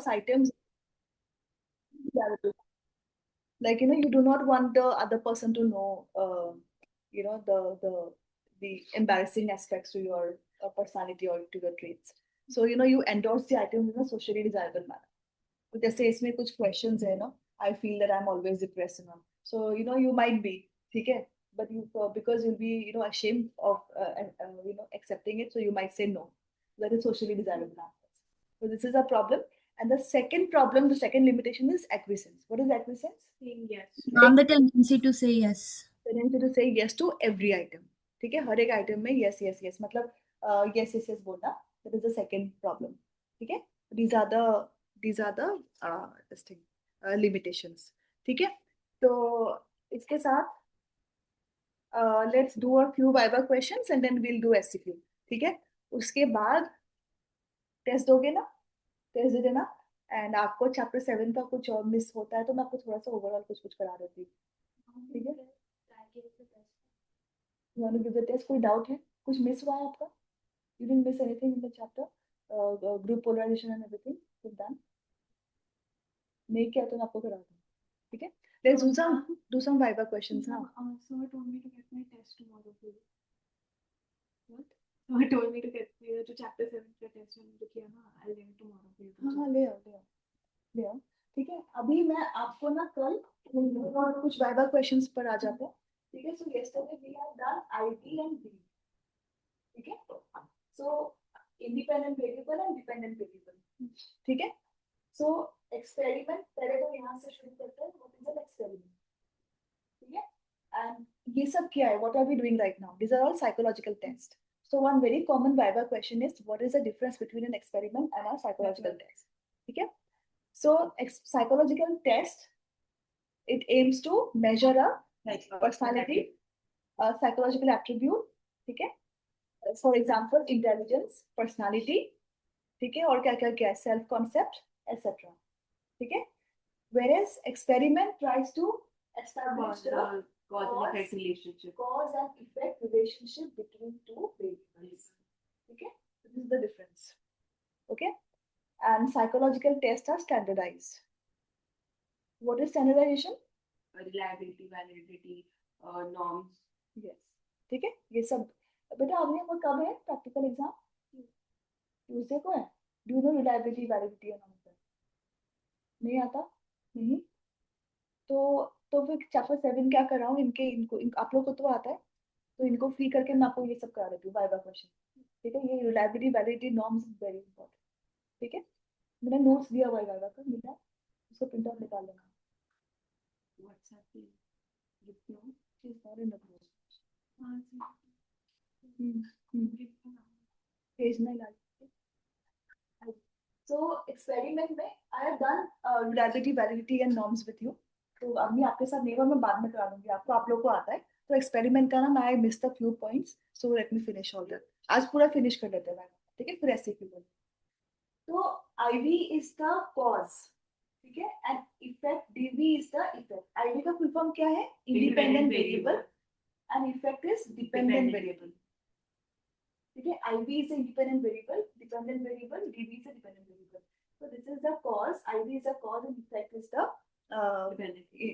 endorse items like you do not want the other person to know the embarrassing aspects to your personality or to your traits. So you endorse the items in a socially desirable manner. तो जैसे इसमें कुछ questions है ना, I feel that I'm always depressed enough. So you might be, ठीक है, but you because you'll be ashamed of accepting it, so you might say no. That is socially desirable answers. So this is a problem. And the second problem, the second limitation is acquiescence. What is acquiescence? Saying yes. The tendency to say yes. Tendency to say yes to every item. ठीक है, हर एक item में yes yes yes मतलब yes yes yes बोलना. That is the second problem. ठीक है, these are the this thing limitations. ठीक है, तो इसके साथ let's do a few viva questions and then we'll do SCQ. ठीक है, उसके बाद टेस्ट दोगे ना, टेस्ट दे देना. एंड आपको चैप्टर 7 का कुछ और मिस होता है तो मैं आपको थोड़ा सा ओवरऑल कुछ करा देती हूँ. ठीक है, you want to give the test? कोई डाउट है, कुछ मिस हुआ है आपका? You didn't miss anything in the chapter, group polarization and everything you've done? नहीं किया तो मैं आपको करा दूँ. ठीक है, let's do some viva questions. हाँ, Sir told me to get my test tomorrow. What? Sir told me to get जो chapter 7 का test मैंने जो किया ना, I'll get it tomorrow. हाँ ले आओ. ठीक है, अभी मैं आपको ना कल और कुछ वाइवा क्वेश्चंस पर आ जाते हैं. ठीक है, सो yesterday we have done IT and B. ठीक है, सो independent variable and dependent variable. ठीक है, सो एक्सपेरिमेंट पहले तो यहाँ से शुरू करते हैं. What is an experiment? ठीक है, एंड ये सब क्या है? What are we doing right now? These are all psychological test. So one very common viva question is, what is the difference between an experiment and a psychological test? Okay, so psychological test, it aims to measure a personality, a psychological attribute. Okay, for example intelligence, personality. Okay, और क्या क्या क्या self concept, etc. Okay, whereas experiment tries to establish the cause and effect relationship between two variables. Okay, this is the difference. Okay, and psychological tests are standardized. What is standardization? Reliability, validity, norms. Yes. ठीक है, ये सब बेटा आपने वो कब है practical exam? Tuesday को है. डू नो रिलायबिलिटी, वैलिडिटी और नॉर्म्स? नहीं आता? नहीं तो फिर चैप्टर 7 क्या कर रहा हूँ, इनको आप लोग को तो आता है, तो इनको फ्री करके मैं आपको ये सब करा देती हूँ वाइवा क्वेश्चन. ठीक है, ये reliability, validity, norms is very important. ठीक है, मैंने नोट्स दिया हुआ है वाइवा का, मिला उसको प्रिंट आउट निकाल लेना. WhatsApp पे लिखती हूँ. She's not in the group. Page नहीं ला. So experiment में I have done reliability, validity and norms with you. तो अब मैं आपके साथ नहीं हुआ, मैं बाद में करा दूंगी आपको. आप लोग को आता है तो एक्सपेरिमेंट का ना, I missed a few points, so let me finish all that. आज पूरा फिनिश कर लेते हैं. ठीक है, फिर ऐसे ही बोलो. तो IV is the cause. ठीक है, and effect DV is the effect. IV का फुल फॉर्म क्या है? Independent variable, and effect is dependent variable. ठीक है, IV is a independent variable, dependent variable, DV is a dependent variable. So this is the cause, IV is the cause and effect is the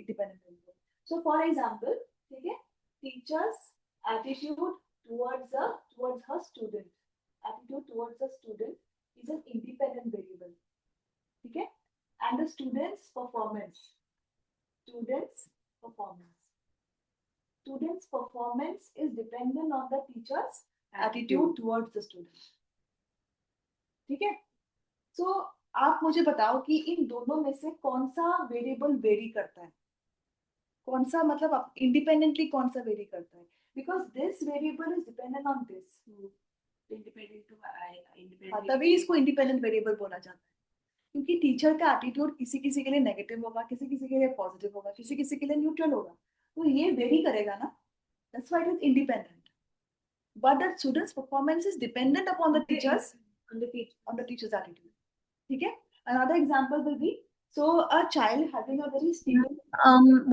dependent variable. So for example, ठीक है, teacher's attitude towards her student, attitude towards the student is an independent variable. ठीक है, and the student's performance is dependent on the teacher's attitude towards the student. ठीक है, so आप मुझे बताओ कि इन दोनों में से कौन सा वेरिएबल वेरी करता है? कौन सा मतलब आप इंडिपेंडेंटली कौन सा वेरी करता है? Because this variable is dependent on this. तभी इसको इंडिपेंडेंट वेरिएबल बोला जाता है, क्योंकि टीचर का एटीट्यूड किसी किसी के लिए नेगेटिव होगा, किसी किसी के लिए पॉजिटिव होगा, किसी किसी के लिए न्यूट्रल होगा, तो ये वेरी करेगा ना. That's why it is independent. But the student's performance is dependent upon the teacher's attitude. Okay. Another example will be, so a child having a very stable.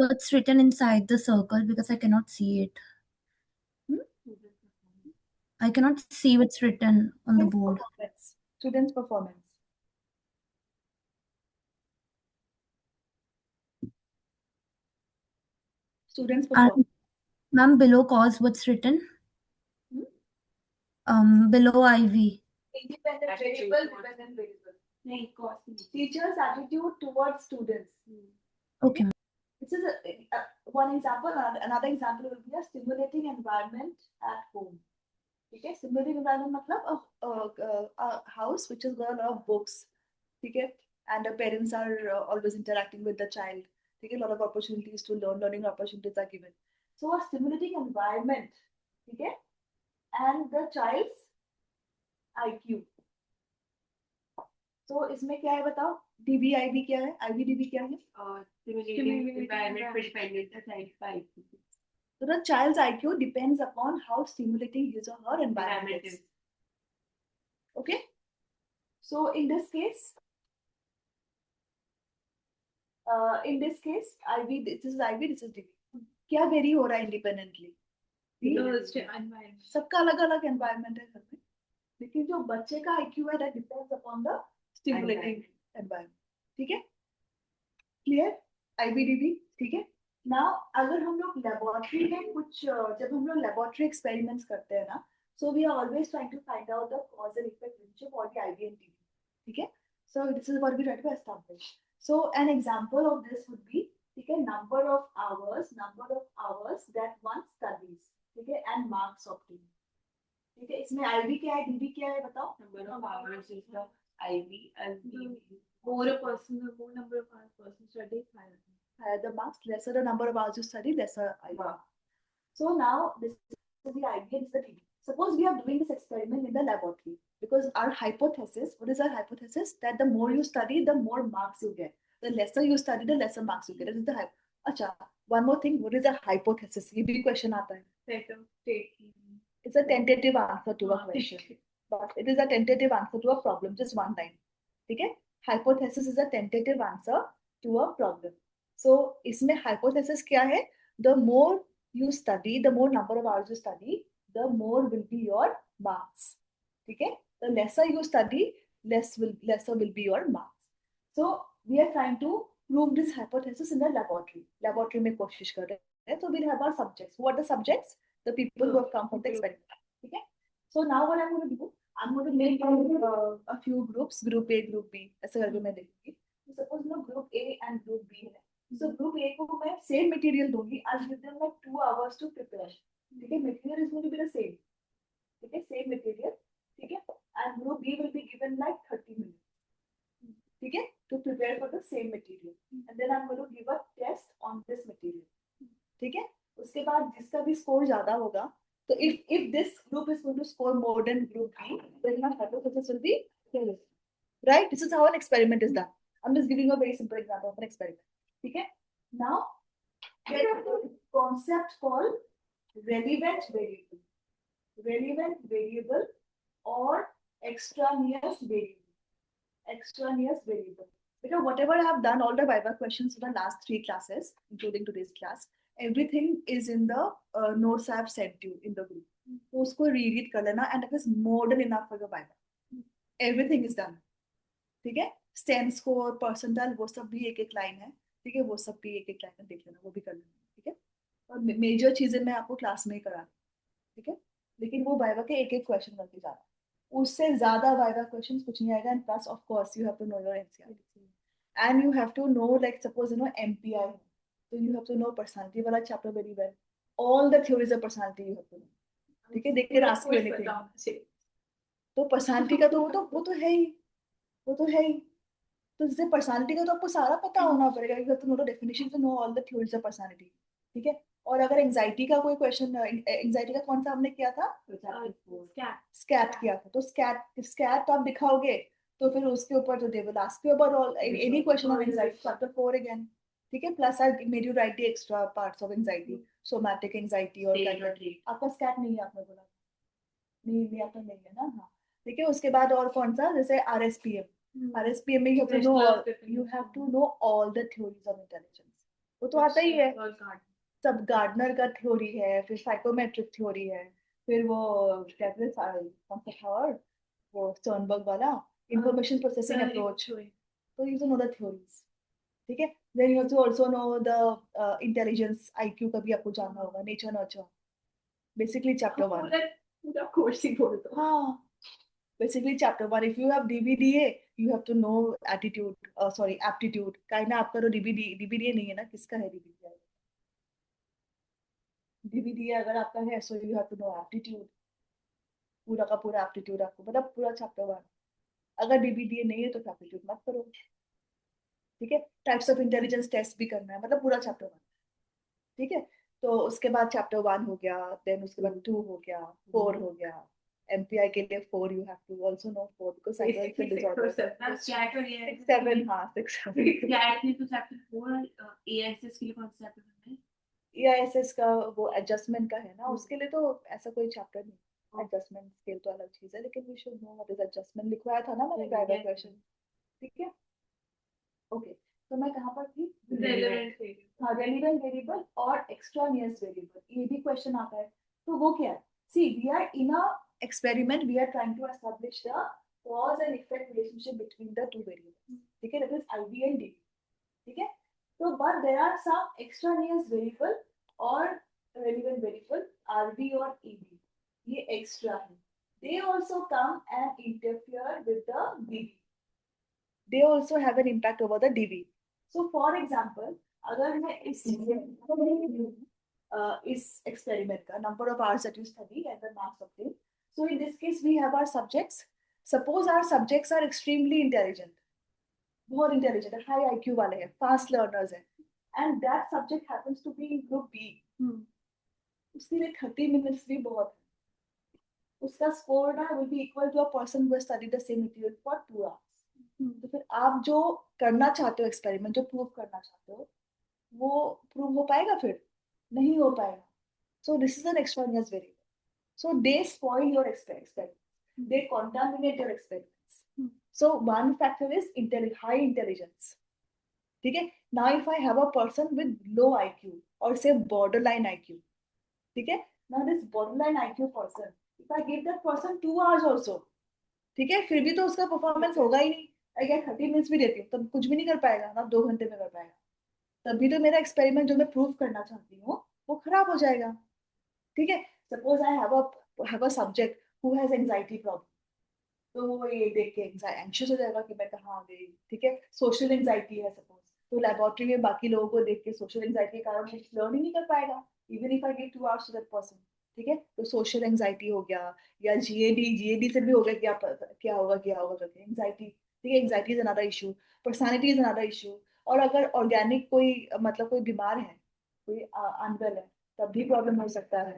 What's written inside the circle, because I cannot see it. I cannot see what's written on the board. Student's performance. Students perform. Ma'am, below cause, what's written? Below IV. Independent Attitude variable, towards- dependent variable. नहीं cost नहीं. Teachers' attitude towards students. Okay, ma'am. This is one example. Another example will be a stimulating environment at home. Okay, stimulating environment मतलब a house which has got a lot of books. Okay, and the parents are always interacting with the child. Okay, a lot of opportunities to learn, learning opportunities are given. So a stimulating environment. Okay, and the child's IQ. So इसमें क्या है बताओ? DBIB क्या है? IBDB क्या है? Stimulating environment पे dependent है child का IQ. So the child's IQ depends upon how stimulating his or her environment is. Okay. So in this case, IB, this is IB, this is DB. क्या very हो रहा है independently? Environment. सबका अलग अलग environment है घर में, लेकिन जो बच्चे का IQ है that depends upon the stimulating environment. ठीक है? Clear? IBDB, ठीक है? Now अगर हम लोग laboratory में कुछ जब हम लोग laboratory experiments करते हैं ना, so we are always trying to find out the cause and effect relationship or the IB and DB. ठीक है? So this is what we try to establish. So an example of this would be, ठीक है, number of hours that one studies, ठीक है, and marks obtained. ठीक है, इसमें IB क्या है, DB क्या है बताओ? Number of hours is the IB and DB. More number of hours person studies, Higher the marks, lesser the number of hours you study, lesser IB. So now this is the IB and this is the DB. Suppose we are doing this experiment in the laboratory, because our hypothesis, what is our hypothesis? That the more you study, the more marks you get. The lesser you study, the lesser marks you get. That is the Acha, one more thing, what is a hypothesis? ये भी question आता है. It's a tentative answer to a question. But it is a tentative answer to a problem, just one line. ठीक है? Hypothesis is a tentative answer to a problem. So इसमें hypothesis क्या है? The more you study, the more number of hours you study, the more will be your marks. ठीक है? The lesser you study, lesser will be your marks. So we are trying to prove this hypothesis in the laboratory. Laboratory में कोशिश कर रहे हैं. So we'll have our subjects. Who are the subjects? The people who have come for the experiment. Okay. So now what I'm going to do, I'm going to make a few groups, group A, group B. ऐसे करके मैं देखूंगी. So suppose ना group A and group B है. So group A को मैं same material दूंगी. I'll give them like 2 hours to prepare. ठीक है? Material is going to be the same. ठीक है? Same material. ठीक है? And group B will be given like 30 minutes. ठीक है? To prepare for the same material. And then I'm going to give a test on this material. ठीक है? उसके बाद जिसका भी स्कोर ज्यादा होगा, तो if this group is going to score more than group B, then my hypothesis will be correct. Right? This is how an experiment is done. I'm just giving a very simple example of an experiment. ठीक है? Now there is a concept called relevant variable. Relevant variable or extraneous variable. Extraneous variable. Because whatever I have done, all the Viva questions in the last 3 classes, including today's class, everything is in the notes I have sent you in the group. तो उसको reread कर लेना and it is more than enough for your Viva. Everything is done. ठीक है? Stem score, percentile, वो सब भी एक लाइन है. ठीक है? वो सब भी एक लाइन में देख लेना, वो भी कर लेना. ठीक है? और मेजर चीजें मैं आपको क्लास में ही करा. ठीक है? लेकिन वो Viva के एक क्वेश्चन करके जाना. उससे ज्यादा Viva questions कुछ नहीं आएगा. And plus, of course, you have to know your NCERT. And you have to know, like, suppose, you know, MPI. So you have to know personality wala chapter very well. All the theories of personality you have to know. ठीक है? They can ask you anything. तो personality का तो वो तो है ही. तो जैसे personality का तो आपको सारा पता होना पड़ेगा. You have to know the definition, to know all the theories of personality. ठीक है? और अगर anxiety का कोई question, anxiety का कौन सा हमने किया था? Scat किया था. तो scat आप दिखाओगे तो फिर उसके ऊपर तो they will ask you about all any question on anxiety, chapter 4 again. ठीक है? Plus I made you write the extra parts of anxiety, somatic anxiety और आपका scat नहीं है, आपने बोला नहीं आपका नहीं है ना. हाँ, ठीक है. उसके बाद और कौन सा, जैसे RSPM में you have to know all the theories of intelligence. वो तो आता ही है. सब गार्डनर का थ्योरी है, फिर साइकोमेट्रिक थ्योरी है, फिर वो क्या कहते हैं कौन सा था, और वो स्टर्नबर्ग वाला इंफॉर्मेशन प्रोसेसिंग अप्रोच. तो यू नो द थ्योरीज. ठीक है. Then you have to also know the intelligence IQ का भी आपको जानना होगा. Nature nurture. Basically chapter 1. पूरा कोर्स ही बोल दो. हाँ. Basically chapter 1. If you have DBDA, you have to know aptitude. kind of आपका तो DBDA नहीं है ना, किसका है DBDA? DBDA अगर आपका है, so you have to know aptitude. पूरा का पूरा aptitude आपको, मतलब पूरा chapter 1. अगर DBDA नहीं है तो aptitude मत करो. ठीक है. टाइप्स ऑफ इंटेलिजेंस टेस्ट भी करना है, मतलब पूरा चैप्टर 1. ठीक है. तो उसके बाद चैप्टर 1 हो गया, देन उसके बाद 2 हो गया, 4 हो गया. एमपीआई के लिए 4 you have to also know 4 because psychological disorders. 7 हाँ 6 एएसएस के लिए कौन सा चैप्टर करना है? ईआईएसएस का वो एडजस्टमेंट का है ना, उसके लिए तो ऐसा कोई चैप्टर नहीं. एडजस्टमेंट स्केल तो अलग चीज है, लेकिन we should know what is adjustment. लिखवाया था ना मैंने ड्राइवर क्वेश्चन. ठीक है. ओके. तो मैं कहाँ पर थी? रेलेवेंट है. हाँ, रेलिवेंट वेरिएबल और एक्स्ट्रानियस वेरिएबल, ये भी क्वेश्चन आता है. तो वो क्या है? See we are in a experiment, we are trying to establish the cause and effect relationship between the two variables. ठीक है, that is IV and D. ठीक है. तो but there are some extraneous variable और relevant variable RV और EV, ये extra है. They also come and interfere with the DV. they also have an impact over the DV. So for example, अगर मैं इस experiment का number of hours that you study and the marks obtained. So in this case we have our subjects. Suppose our subjects are extremely intelligent, बहुत intelligent, high IQ वाले हैं, fast learners हैं, and that subject happens to be in group B. उसके लिए 30 minutes भी बहुत है. उसका score ना will be equal to a person who has studied the same material for 2 hours. तो फिर आप जो करना चाहते हो एक्सपेरिमेंट, जो प्रूव करना चाहते हो, वो प्रूव हो पाएगा? फिर नहीं हो पाएगा. So this is an extraneous variable. So they spoil your experiment, they contaminate your experiments. So one factor is high intelligence. ठीक है. Now if I have a person with low IQ और say borderline IQ. ठीक है. Now this borderline IQ person, if I give that person 2 hours also, ठीक है, फिर भी तो उसका परफॉर्मेंस होगा ही नहीं. अगर 30 मिनट्स भी देती हूँ तब कुछ भी नहीं कर पाएगा ना, 2 घंटे में कर पाएगा. तभी तो मेरा एक्सपेरिमेंट जो मैं प्रूव करना चाहती हूँ वो खराब हो जाएगा. ठीक है. Suppose I have a subject who has anxiety problem, तो वो ये देख के एंग्शियस हो जाएगा कि मैं कहाँ आ गई. ठीक है. सोशल एंजाइटी है सपोज, तो लेबोरेटरी में बाकी लोगों को देख के सोशल एंजाइटी के कारण वो लर्न ही नहीं कर पाएगा, even if I give 2 hours to that person. ठीक है. तो सोशल एंजाइटी हो गया, या जीएडी से भी हो गया, क्या होगा करके एंजाइटी. ठीक है. Anxiety is another issue, personality is another issue. और अगर ऑर्गेनिक कोई मतलब कोई बीमार है, कोई अनवेल है, तब भी प्रॉब्लम हो सकता है.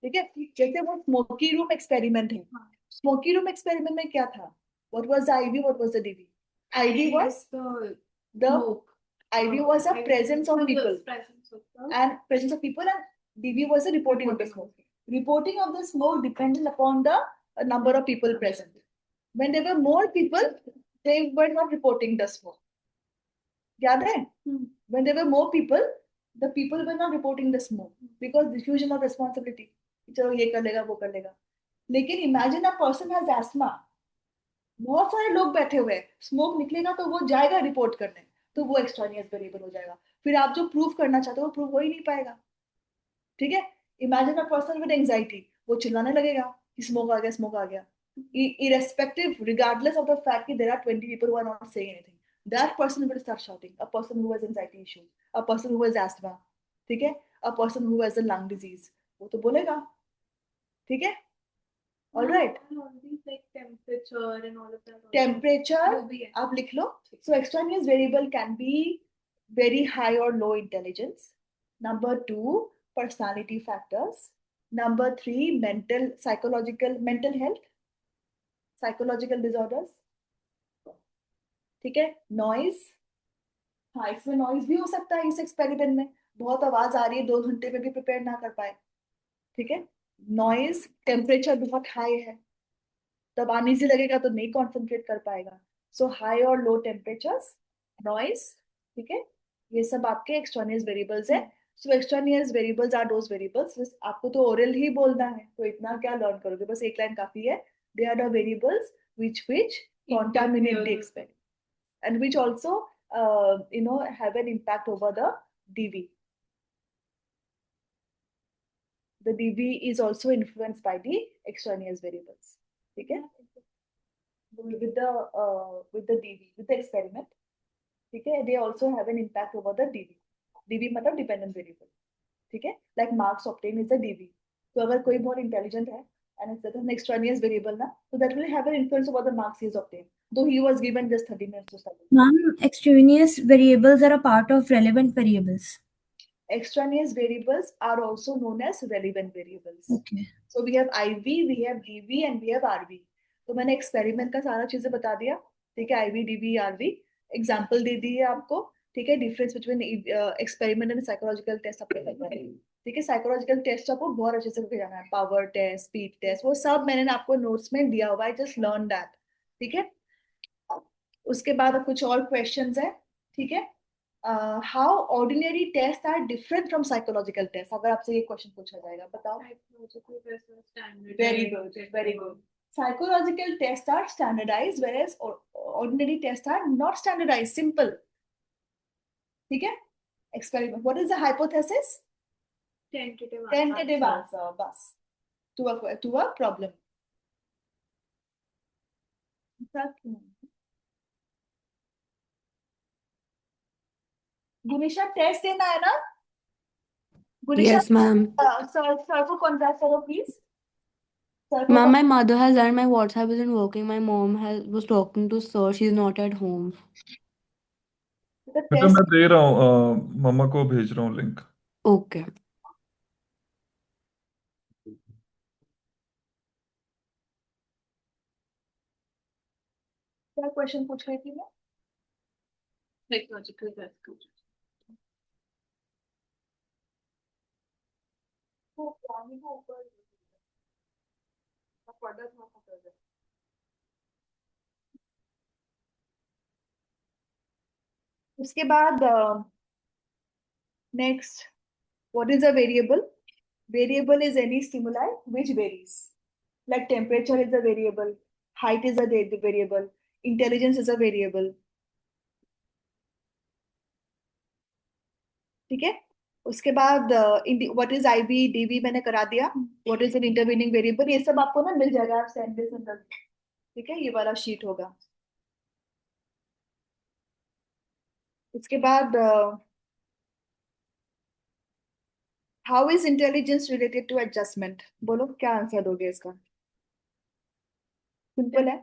ठीक है. जैसे वो स्मोकी रूम एक्सपेरिमेंट है. स्मोकी रूम एक्सपेरिमेंट में क्या था? What was the IV, what was the DV? IV was the IV was a presence of people and presence of people, and DV was the reporting of the smoke. Reporting of the smoke depended upon the number of people present. When there were more people, they were not reporting the smoke. याद है? When there were more people, the people were not reporting the smoke because diffusion of responsibility. चलो ये कर लेगा, वो कर लेगा. लेकिन imagine a person has asthma. बहुत सारे लोग बैठे हुए हैं, स्मोक निकलेगा तो वो जाएगा रिपोर्ट करने, तो वो एक्स्ट्रानियस वेरिएबल हो जाएगा. फिर आप जो प्रूफ करना चाहते हो वो प्रूफ हो ही नहीं पाएगा. ठीक है. Imagine a person with anxiety, वो चिल्लाने लगेगा कि स्मोक आ गया, स्मोक आ गया, irrespective, regardless of the fact that there are 20 people who are not saying anything. That person will start shouting. A person who has anxiety issue, a person who has asthma, ठीक है, a person who has a lung disease, वो तो बोलेगा. ठीक है. All right. Like temperature and all of that. Temperature आप लिख लो. So extraneous variable can be very high or low intelligence. Number 2, personality factors. Number 3, mental health, psychological disorders. ठीक है. Noise. हाँ, इसमें नॉइज भी हो सकता है. इस एक्सपेरिमेंट में बहुत आवाज आ रही है, 2 घंटे में भी प्रिपेयर ना कर पाए. ठीक है. नॉइज. टेम्परेचर बहुत हाई है, तब आने से लगेगा तो नहीं कॉन्सेंट्रेट कर पाएगा. सो हाई और लो टेम्परेचर्स, नॉइस. ठीक है. ये सब आपके एक्सट्रानियस वेरिएबल्स है. सो एक्सट्रानियस वेरिएबल्स आर दोज वेरिएबल्स. आपको तो ओरल ही बोलना है, तो इतना क्या लर्न करोगे, बस एक लाइन काफी है. They are the variables which contaminate the experiment and which also have an impact over the DV. The DV is also influenced by the extraneous variables. Okay? With the DV, with the experiment, okay, they also have an impact over the DV. DV मतलब dependent variable. ठीक है? Like marks obtained is the DV. तो अगर कोई बहुत intelligent है and it's an extraneous variable ना, so that will have an influence over the marks he has obtained. Though he was given just 30 minutes to study. Ma'am, extraneous variables are a part of relevant variables. Extraneous variables are also known as relevant variables. Okay. So we have IV, we have DV and we have RV. तो मैंने experiment का सारा चीजें बता दिया, ठीक है, IV, DV, RV, example दे दी है आपको, ठीक है, difference between experiment and psychological test आपको पता है, ठीक है, साइकोलॉजिकल टेस्ट आपको बहुत अच्छे से करके जाना है, पावर टेस्ट, स्पीड टेस्ट, वो सब मैंने आपको नोट्स में दिया हुआ है, जस्ट लर्न दैट, ठीक है। उसके बाद कुछ और क्वेश्चंस है, ठीक है। How ordinary test are different from psychological test, अगर आपसे ये क्वेश्चन पूछा जाएगा, बताओ। Very good, very good. Psychological tests are standardized, whereas ordinary tests are not standardized. Simple. ठीक है? Experiment. What is the hypothesis? Tentative answer. बस. To a problem. गुनिशा test देना है ना? गुनिशा, Yes, ma'am. सर को कॉन्टैक्ट करो please. Ma'am, my mother has done, my WhatsApp isn't working. My mom was talking to sir. She's not at home. बेटा मैं दे रहा हूँ, मम्मा को भेज रहा हूँ लिंक। Okay. क्या क्वेश्चन पूछ रही थी मैं? Psychological test. वो पानी को ऊपर पर्दा थोड़ा सा कर दे। उसके बाद next, what is a variable? Variable is any stimuli which varies. Like temperature is a variable, height is a variable, intelligence is a variable. ठीक है। उसके बाद what is IB, DV मैंने करा दिया, what is an intervening variable, ये सब आपको ना मिल जाएगा आप सेंटेंस अंदर, ठीक है, ये वाला शीट होगा। इसके बाद how is intelligence related to adjustment, बोलो क्या आंसर दोगे इसका? सिंपल है।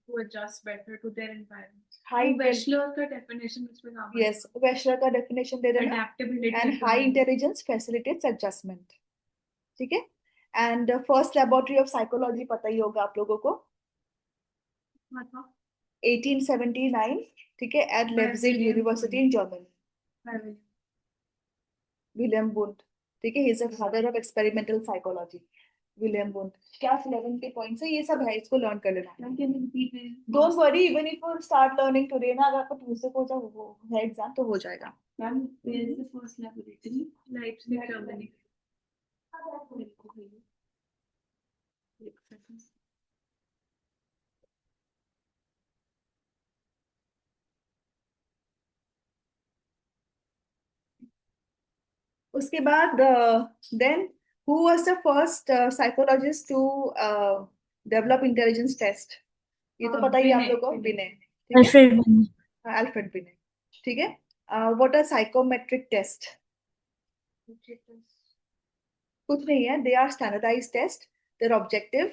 To adjust better to their environment. High Wechsler का definition इसमें काम है। yes, वेशलर का डेफिनेशन दे देना। Adaptability and to high learning. Intelligence facilitates adjustment, ठीक है। And first laboratory of psychology पता ही होगा आप लोगों को, मतलब 1879, ठीक है, at Leipzig university in Germany, William Wundt, ठीक है, he is the father of experimental psychology, William Wundt. Class 11 के पॉइंट्स है, ये सब है, इसको लर्न कर लेना। Don't worry, even if you start learning today ना, अगर आपको ट्यूसडे को जब वो है एग्जाम तो हो जाएगा। Ma'am, where is the first laboratory? Leipzig, Germany. उसके बाद then who was the first psychologist to develop intelligence test? ये तो पता ही है आप लोगों को, विनय, ठीक है, Alfred Binet. अल्फ्रेड विनय, ठीक है। What are psychometric test? कुछ नहीं है, they are standardised test, they are objective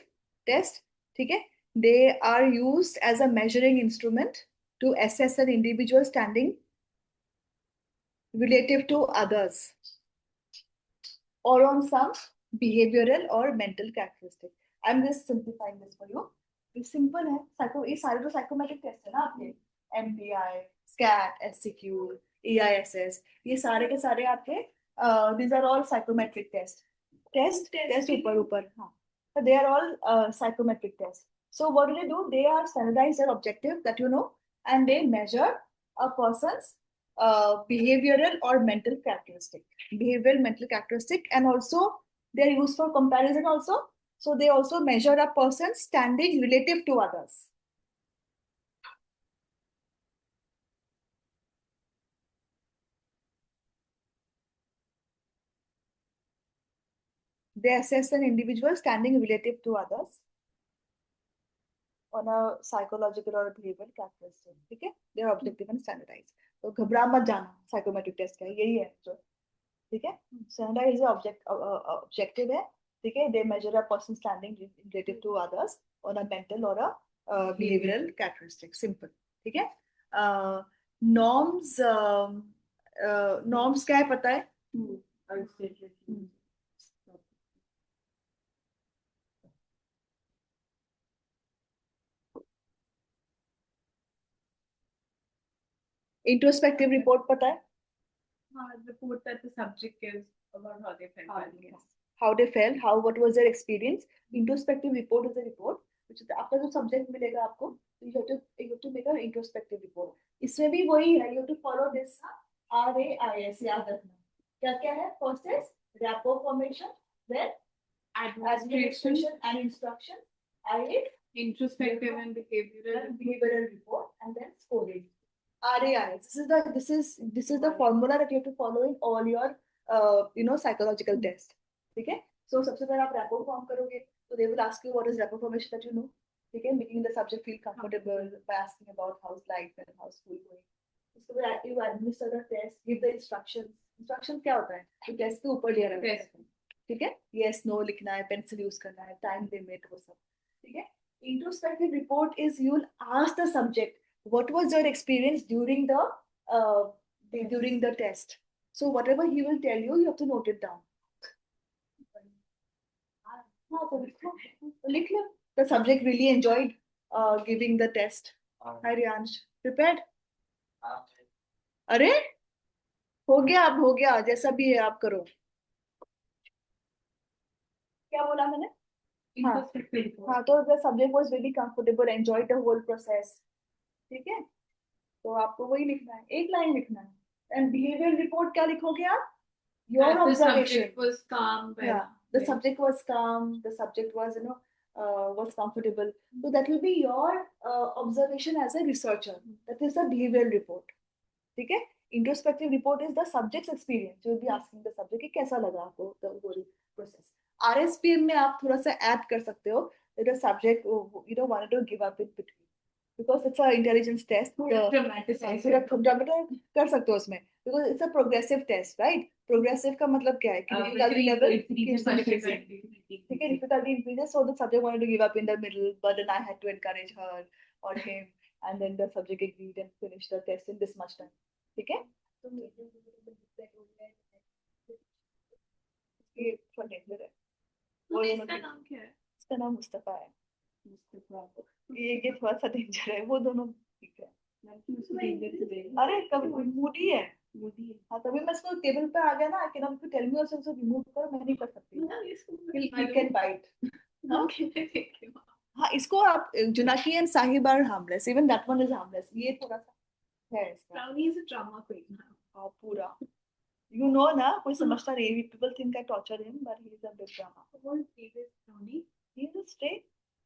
test, ठीक है, they are used as a measuring instrument to assess an individual standing relative to others or on some behavioral or mental characteristic. I'm just simplifying this for you. ये simple है, ये सारे तो psychometric test है ना आपके, MBI, SCAT, SCQ, EISS, ये सारे के सारे आपके these are all psychometric tests. Test ऊपर हाँ, so they are all psychometric tests. So what do? They are standardized and objective, that you know, and they measure a person's behavioral or mental characteristic, and also they are used for comparison also. So they also measure a person's standing relative to others. they assess an individual standing relative to others on a psychological or behavioral characteristic. ठीक है, they are objective and standardized. तो घबरा मत जाना, psychometric test का यही है जो, ठीक है, standardized objective है, ठीक है, they measure a person standing relative to others on a mental or a behavioral characteristic. Simple, ठीक है. Norms, norms क्या है पता है? इंट्रोस्पेक्टिव रिपोर्ट पता है? report that the subject gives about how they felt. How they felt, how, what was their experience. Introspective report is a report which is आपका जो सब्जेक्ट मिलेगा आपको, you have to make an introspective report. इसमें भी वही है, you have to follow this RAIS, याद रखना. क्या क्या है? First is rapport formation, then administration and instruction, Introspective and behavioral report, and then scoring. RAIS. This is the formula that you have to follow in all your psychological tests. ठीक है. So सबसे पहले आप rapport form करोगे, so they will ask you what is rapport formation that you know. ठीक है, making the subject feel comfortable by asking about how's life and how's school going. उसके बाद you administer the test, give the instructions. Instructions क्या होता है? तो test के ऊपर दिया रहता है. ठीक है, yes no लिखना है, पेंसिल यूज करना है, टाइम लिमिट, वो सब. ठीक है. Introspective report is you will ask the subject what was your experience during the test. So whatever he will tell you, you have to note it down. The subject really enjoyed giving the test. Hi Riyansh, prepared? अरे हो गया, अब हो गया, जैसा भी है आप करो. क्या बोला मैंने? हाँ, तो the subject was really comfortable, enjoyed the whole process. ठीक है, तो आपको वही लिखना है, एक लाइन लिखना है. एंड बिहेवियर रिपोर्ट क्या लिखोगे आप? Your observation. was calm. The subject was calm, the subject was was comfortable. So that will be your observation as a researcher. That is the behavioral report. ठीक है. Introspective report is the subject's experience. You will be asking the subject कि कैसा लगा आपको the whole process. RSPM में आप थोड़ा सा add कर सकते हो that the subject wanted to give up in between. Because it's a intelligence test. Dramatize कर सकते हो उसमें. Because it's a progressive test, right? Progressive का मतलब क्या है? कि difficulty level keeps increasing. ठीक है, difficulty increases, so the subject wanted to give up in the middle, but then I had to encourage her or him, and then the subject agreed and finished the test in this much time. ठीक है? ये थोड़ा danger है. इसका नाम क्या है? इसका नाम मुस्तफा है. ये थोड़ा सा डेंजर है, वो दोनों ठीक है. अरे कभी मूडी है. हाँ, तभी मैं इसको टेबल पे आ गया ना. कि ना टेल मी और रिमूव करो, मैं नहीं कर सकती. You can bite. हाँ, इसको आप जुनाकी एंड साहिब are harmless. Even that one is harmless. ये थोड़ा सा है इसका. Brownie is a drama queen. हाँ, पूरा. You know ना, कोई समझता नहीं. People think I torture him, but he is a big drama. What is Brownie? He is a straight.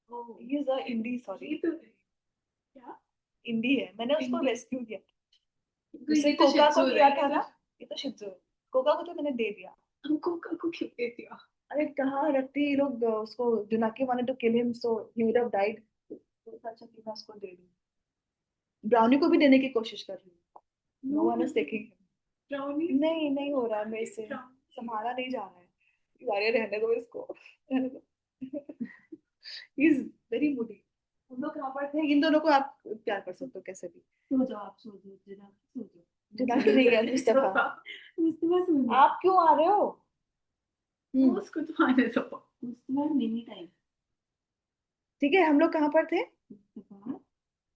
Oh, He is a indie, sorry. ये तो क्या? इंडी है. मैंने उसको Indie. रेस्क्यू किया. तो उसे ये तो कोका को शिजू किया है, था ना. ये तो शिजू. कोका को तो मैंने दे दिया. हमको को क्यों दे दिया? अरे कहाँ रखती ये लोग उसको. जुनाकी wanted to kill him, so he would have died. तो अच्छा कि मैं उसको दे दूँ. ब्राउनी को भी देने की कोशिश कर रही हूँ. No one is taking him. Brownie? नहीं हो रहा है मेरे से. संभाला नहीं जा रहा है. अरे रहने दो इसको. रहने दो. He is very moody. हम लोग कहाँ पर थे? इन दोनों को आप प्यार कर सकते हो कैसे भी. सो जाओ, आप सो जाओ. जुनाकी नहीं है, मुस्तफा. मुस्तफा सो जाओ. आप क्यों आ रहे हो? उसको तो आने दो. Mustafa mini time. ठीक है, हम लोग कहाँ पर थे?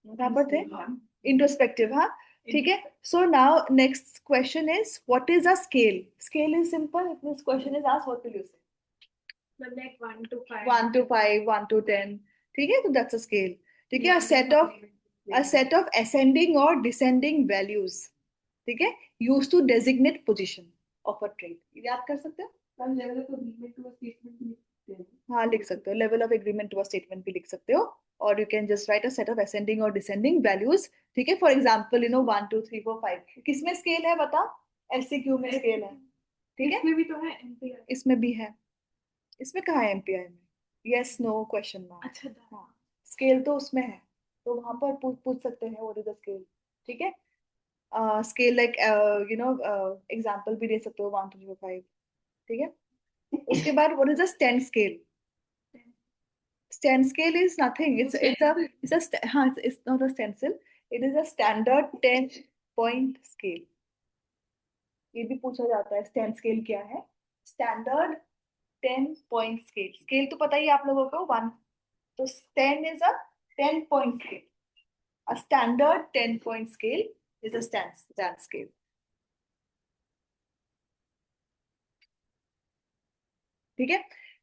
कहाँ पर थे? इंट्रोस्पेक्टिव. हाँ, ठीक है. So now next question is what is a scale? Scale is simple. If this question is asked, what will you से? Like 1 to 5. 1 to 5, 1 to 10. ठीक है, तो दैट्स अ स्केल. ठीक है, a set of ascending or descending values. ठीक है, used to designate position of a trait. याद कर सकते हो? Level of agreement to a statement भी लिखते हैं. हाँ, लिख सकते हो. Level of agreement to a statement भी लिख सकते हो. और you can just write a set of ascending और डिसेंडिंग वैल्यूज. ठीक है, फॉर एग्जांपल 1 2 3 4 5. किसमें स्केल है बता? एलसीक्यू में स्केल है. ठीक है, इसमें भी तो है. NPR. इसमें भी है. इसमें कहाँ है एमपीआई में? Yes no question mark. अच्छा हाँ, स्केल तो उसमें है, तो वहां पर पूछ सकते हैं व्हाट इज द स्केल। ठीक है, स्केल लाइक एग्जांपल भी दे सकते हो 1 2 3 4 5। ठीक है, उसके बाद what is the stand scale? Stand scale is nothing. It's not a stencil. It is a standard 10-point scale. ये भी पूछा जाता है स्टैंड स्केल क्या है। Standard 10-point scale. स्केल तो पता ही है आप लोगों को, 1, तो 10 is a 10-point scale. A standard 10-point scale is a stand scale. ठीक है,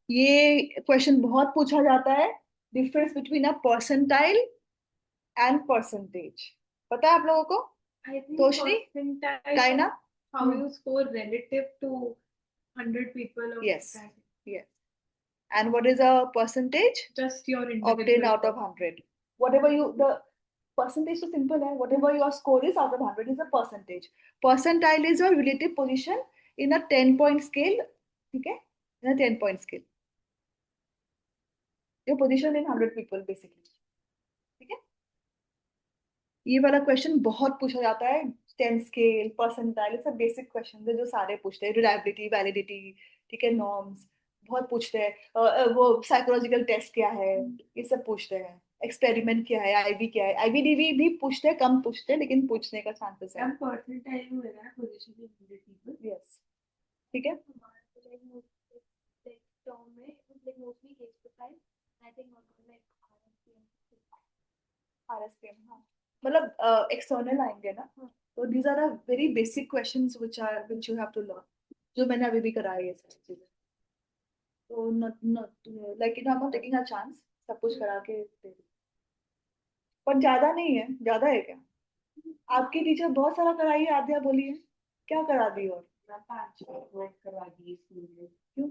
ये क्वेश्चन बहुत पूछा जाता है। Difference between a percentile and percentage पता है आप लोगों को? I think तोशनी, percentile कायना? how you score relative to 100 people of Yes, that. yes. And what is a percentage? Just your Obtained individual out of 100. Whatever the percentage so simple है. Whatever your score is out of 100 is a percentage. Percentile is your relative position in a 10-point scale. ठीक है? In a 10-point scale. Your position in 100 people basically. ठीक है? ये वाला question बहुत पूछा जाता है। 10 स्केल, परसेंटाइल, सब बेसिक क्वेश्चन है जो सारे पूछते हैं। रिलायबिलिटी, वैलिडिटी, ठीक है, नॉर्म्स बहुत पूछते हैं। वो साइकोलॉजिकल टेस्ट क्या है, ये सब पूछते हैं। एक्सपेरिमेंट क्या है, आईवी क्या है, आईवीडीवी भी पूछते हैं, कम पूछते हैं लेकिन पूछने का चांसेस है। Some percentile में होगा ना position in 100 people. यस, ठीक है। हमारा तो like mostly like term में like mostly case profile. I think also like आरएसपीएम, हाँ, मतलब एक्सटर्नल आएंगे ना, तो these are the very basic questions which you have to learn, जो मैंने अभी भी कराई है सारी चीजें। तो not like I'm not taking a chance, सब कुछ करा के दे दूँ। पर ज्यादा नहीं है, ज्यादा है क्या? आपकी टीचर बहुत सारा कराई है, आद्या बोलिए क्या करा दी? और 5 करवा दी स्कूल में, क्यों?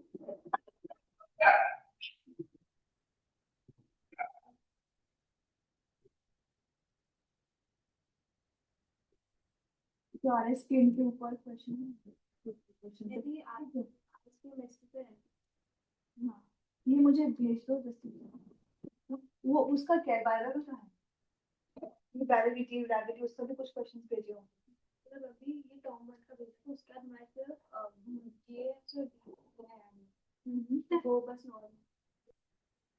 तो आरएसपीएम के ऊपर क्वेश्चन यदि आप इसको लिस्ट पे हाँ, ये मुझे भेज दो जैसे। वो उसका क्या है, बायोलॉजी का है, ये वैलिडिटी वैलिडिटी उसका भी कुछ क्वेश्चंस भेजे होंगे। मतलब अभी ये टर्म 1 का भेजना उसके बाद मैं फिर ये जो है वो बस नॉर्मल।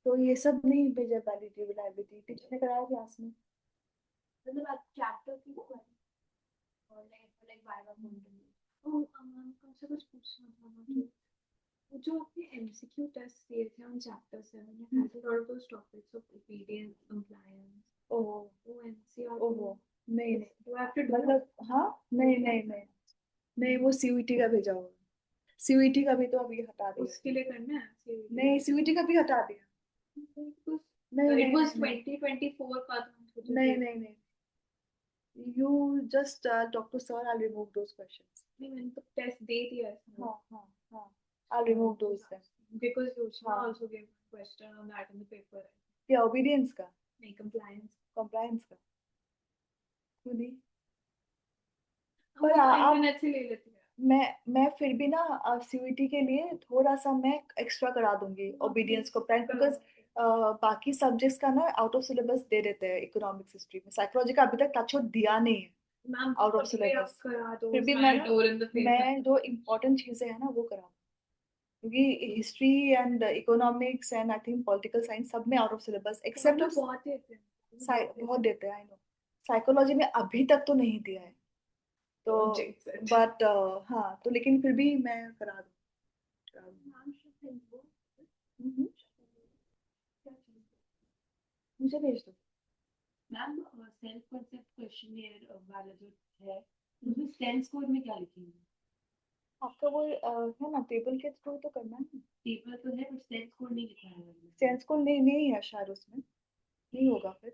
तो ये सब नहीं भेजा, वैलिडिटी वैलिडिटी टीचर ने कराया क्लास में। मतलब आप चैप्टर की और लाइक बाय पॉइंट तो कौन सा कुछ पूछना था मुझे। वो जो आपने एमसीक्यू टेस्ट दिए थे on chapter 7 it has a lot of those topics of obedience compliance. ओहो, वो एनसीआर ओहो, नहीं नहीं, do I have to do मतलब हाँ, नहीं नहीं नहीं नहीं, वो सीयूईटी का भेजा होगा। सीयूईटी का भी तो अभी हटा दिया। उसके लिए करना है CVT? नहीं, सीयूईटी का भी हटा दिया। नहीं it was नहीं 2024 का था नहीं नहीं नहीं, you just talk to sir, I'll remove those questions. नहीं मैंने तो टेस्ट दे दिया है हाँ हाँ हाँ, I'll remove those then. because Yoshima हाँ। also gave a question on that in the paper. क्या ओबीडियंस का, नहीं compliance कंप्लायंस का? क्यों नहीं? वो पर तो आप, इंटरनेट से ले लेते हैं। मैं फिर भी ना सीयूईटी के लिए थोड़ा सा मैं एक्स्ट्रा करा दूंगी ओबीडियंस को, बिकॉज बाकी सब्जेक्ट्स का ना आउट ऑफ सिलेबस दे देते हैं। इकोनॉमिक्स, हिस्ट्री में, साइकोलॉजी का अभी तक टच दिया नहीं है मैम आउट ऑफ फिर भी आप सिलेबस। करा दो फिर भी slide door in the face मैं जो इम्पोर्टेंट चीजें हैं ना वो करा, क्योंकि history and economics and I think political science सब में आउट ऑफ सिलेबस एक्सेप्ट बहुत देते हैं बहुत देते हैं। आई नो, साइकोलॉजी में अभी तक तो नहीं दिया है, तो jinx it. बट हाँ, तो लेकिन फिर भी मैं करा दूँ। मैम should think वो हम्म, क्या चीज़ मुझे भेज दो। मैम सेल्फ कांसेप्ट क्वेश्चनियर वाला जो है उसमें स्टैंड स्कोर में क्या लिखेंगे? आपका वो है ना, टेबल के थ्रू तो करना है। पेपर तो है पर स्टैंड स्कोर नहीं लिखा है मैंने। सेंस को नहीं है शायद, उसमें नहीं होगा। फिर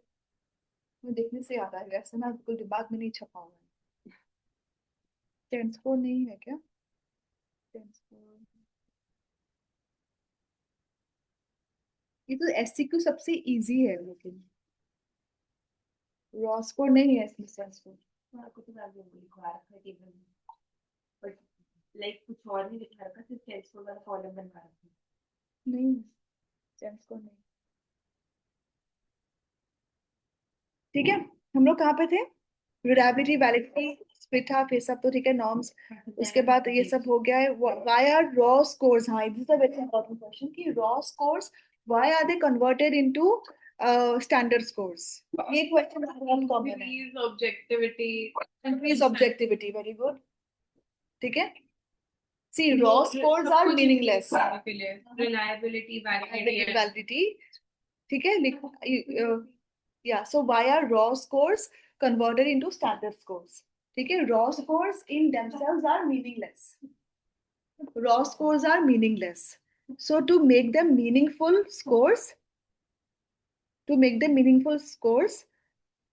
मैं देखने से याद आएगा, ऐसा ना बिल्कुल दिमाग में नहीं छपा हुआ है। सेंस को नहीं है क्या? सेंस को, ये तो एससीक्यू सबसे इजी है, लेकिन रॉ स्कोर नहीं है इसमें सेंस को। आपको तो मैं लिखवा रखा है टेबल में बट लाइक कुछ और नहीं लिखा रखा, सिर्फ स्टैंड स्कोर वाला कॉलम बनवा रखा है। नहीं, जेम्स को नहीं। ठीक है, हम लोग कहाँ पे थे? रिलायबिलिटी, वैलिडिटी, स्प्लिट हाफ, ये सब तो ठीक है, नॉर्म्स। उसके बाद ये सब हो गया है। व्हाई आर रॉ स्कोर्स, हाँ this is a very important question, कि raw scores why are they converted into standard scores? ये क्वेश्चन बहुत कॉमन है। Increase objectivity. Increase objectivity, very good. ठीक है, see raw scores are meaningless. Reliability, validity. Validity, ठीक है, yeah, so why are raw scores converted into standard scores? ठीक है, raw scores in themselves are meaningless. Raw scores are meaningless. So to make them meaningful scores,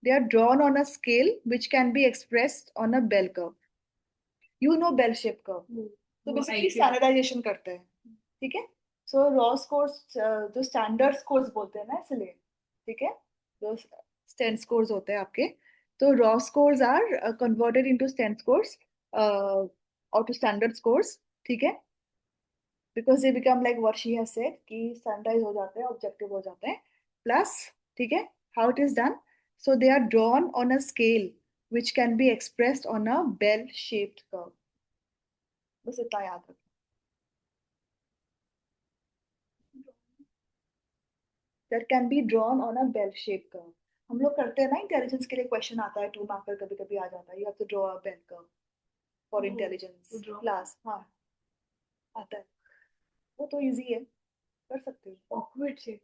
they are drawn on a scale which can be expressed on a bell curve. You know bell shape curve. तो basically standardization करते हैं, ठीक है। So raw scores जो standard scores बोलते हैं ना, इसलिए, ठीक है, जो stand scores होते हैं आपके, तो raw scores are converted into stand scores or to standard scores, ठीक है, because they become like what she has said, कि standardize हो जाते हैं, objective हो जाते हैं, plus, ठीक है, how it is done, so they are drawn on a scale which can be expressed on a bell shaped curve. बस इतना याद रखो। That can be drawn on a bell shaped curve. हम लोग करते हैं ना, इंटेलिजेंस के लिए क्वेश्चन आता है 2 मार्कर, कभी कभी आ जाता है, you have to draw a bell curve for intelligence class. हाँ आता है, वो तो इजी है, कर सकते हो। Awkward shape.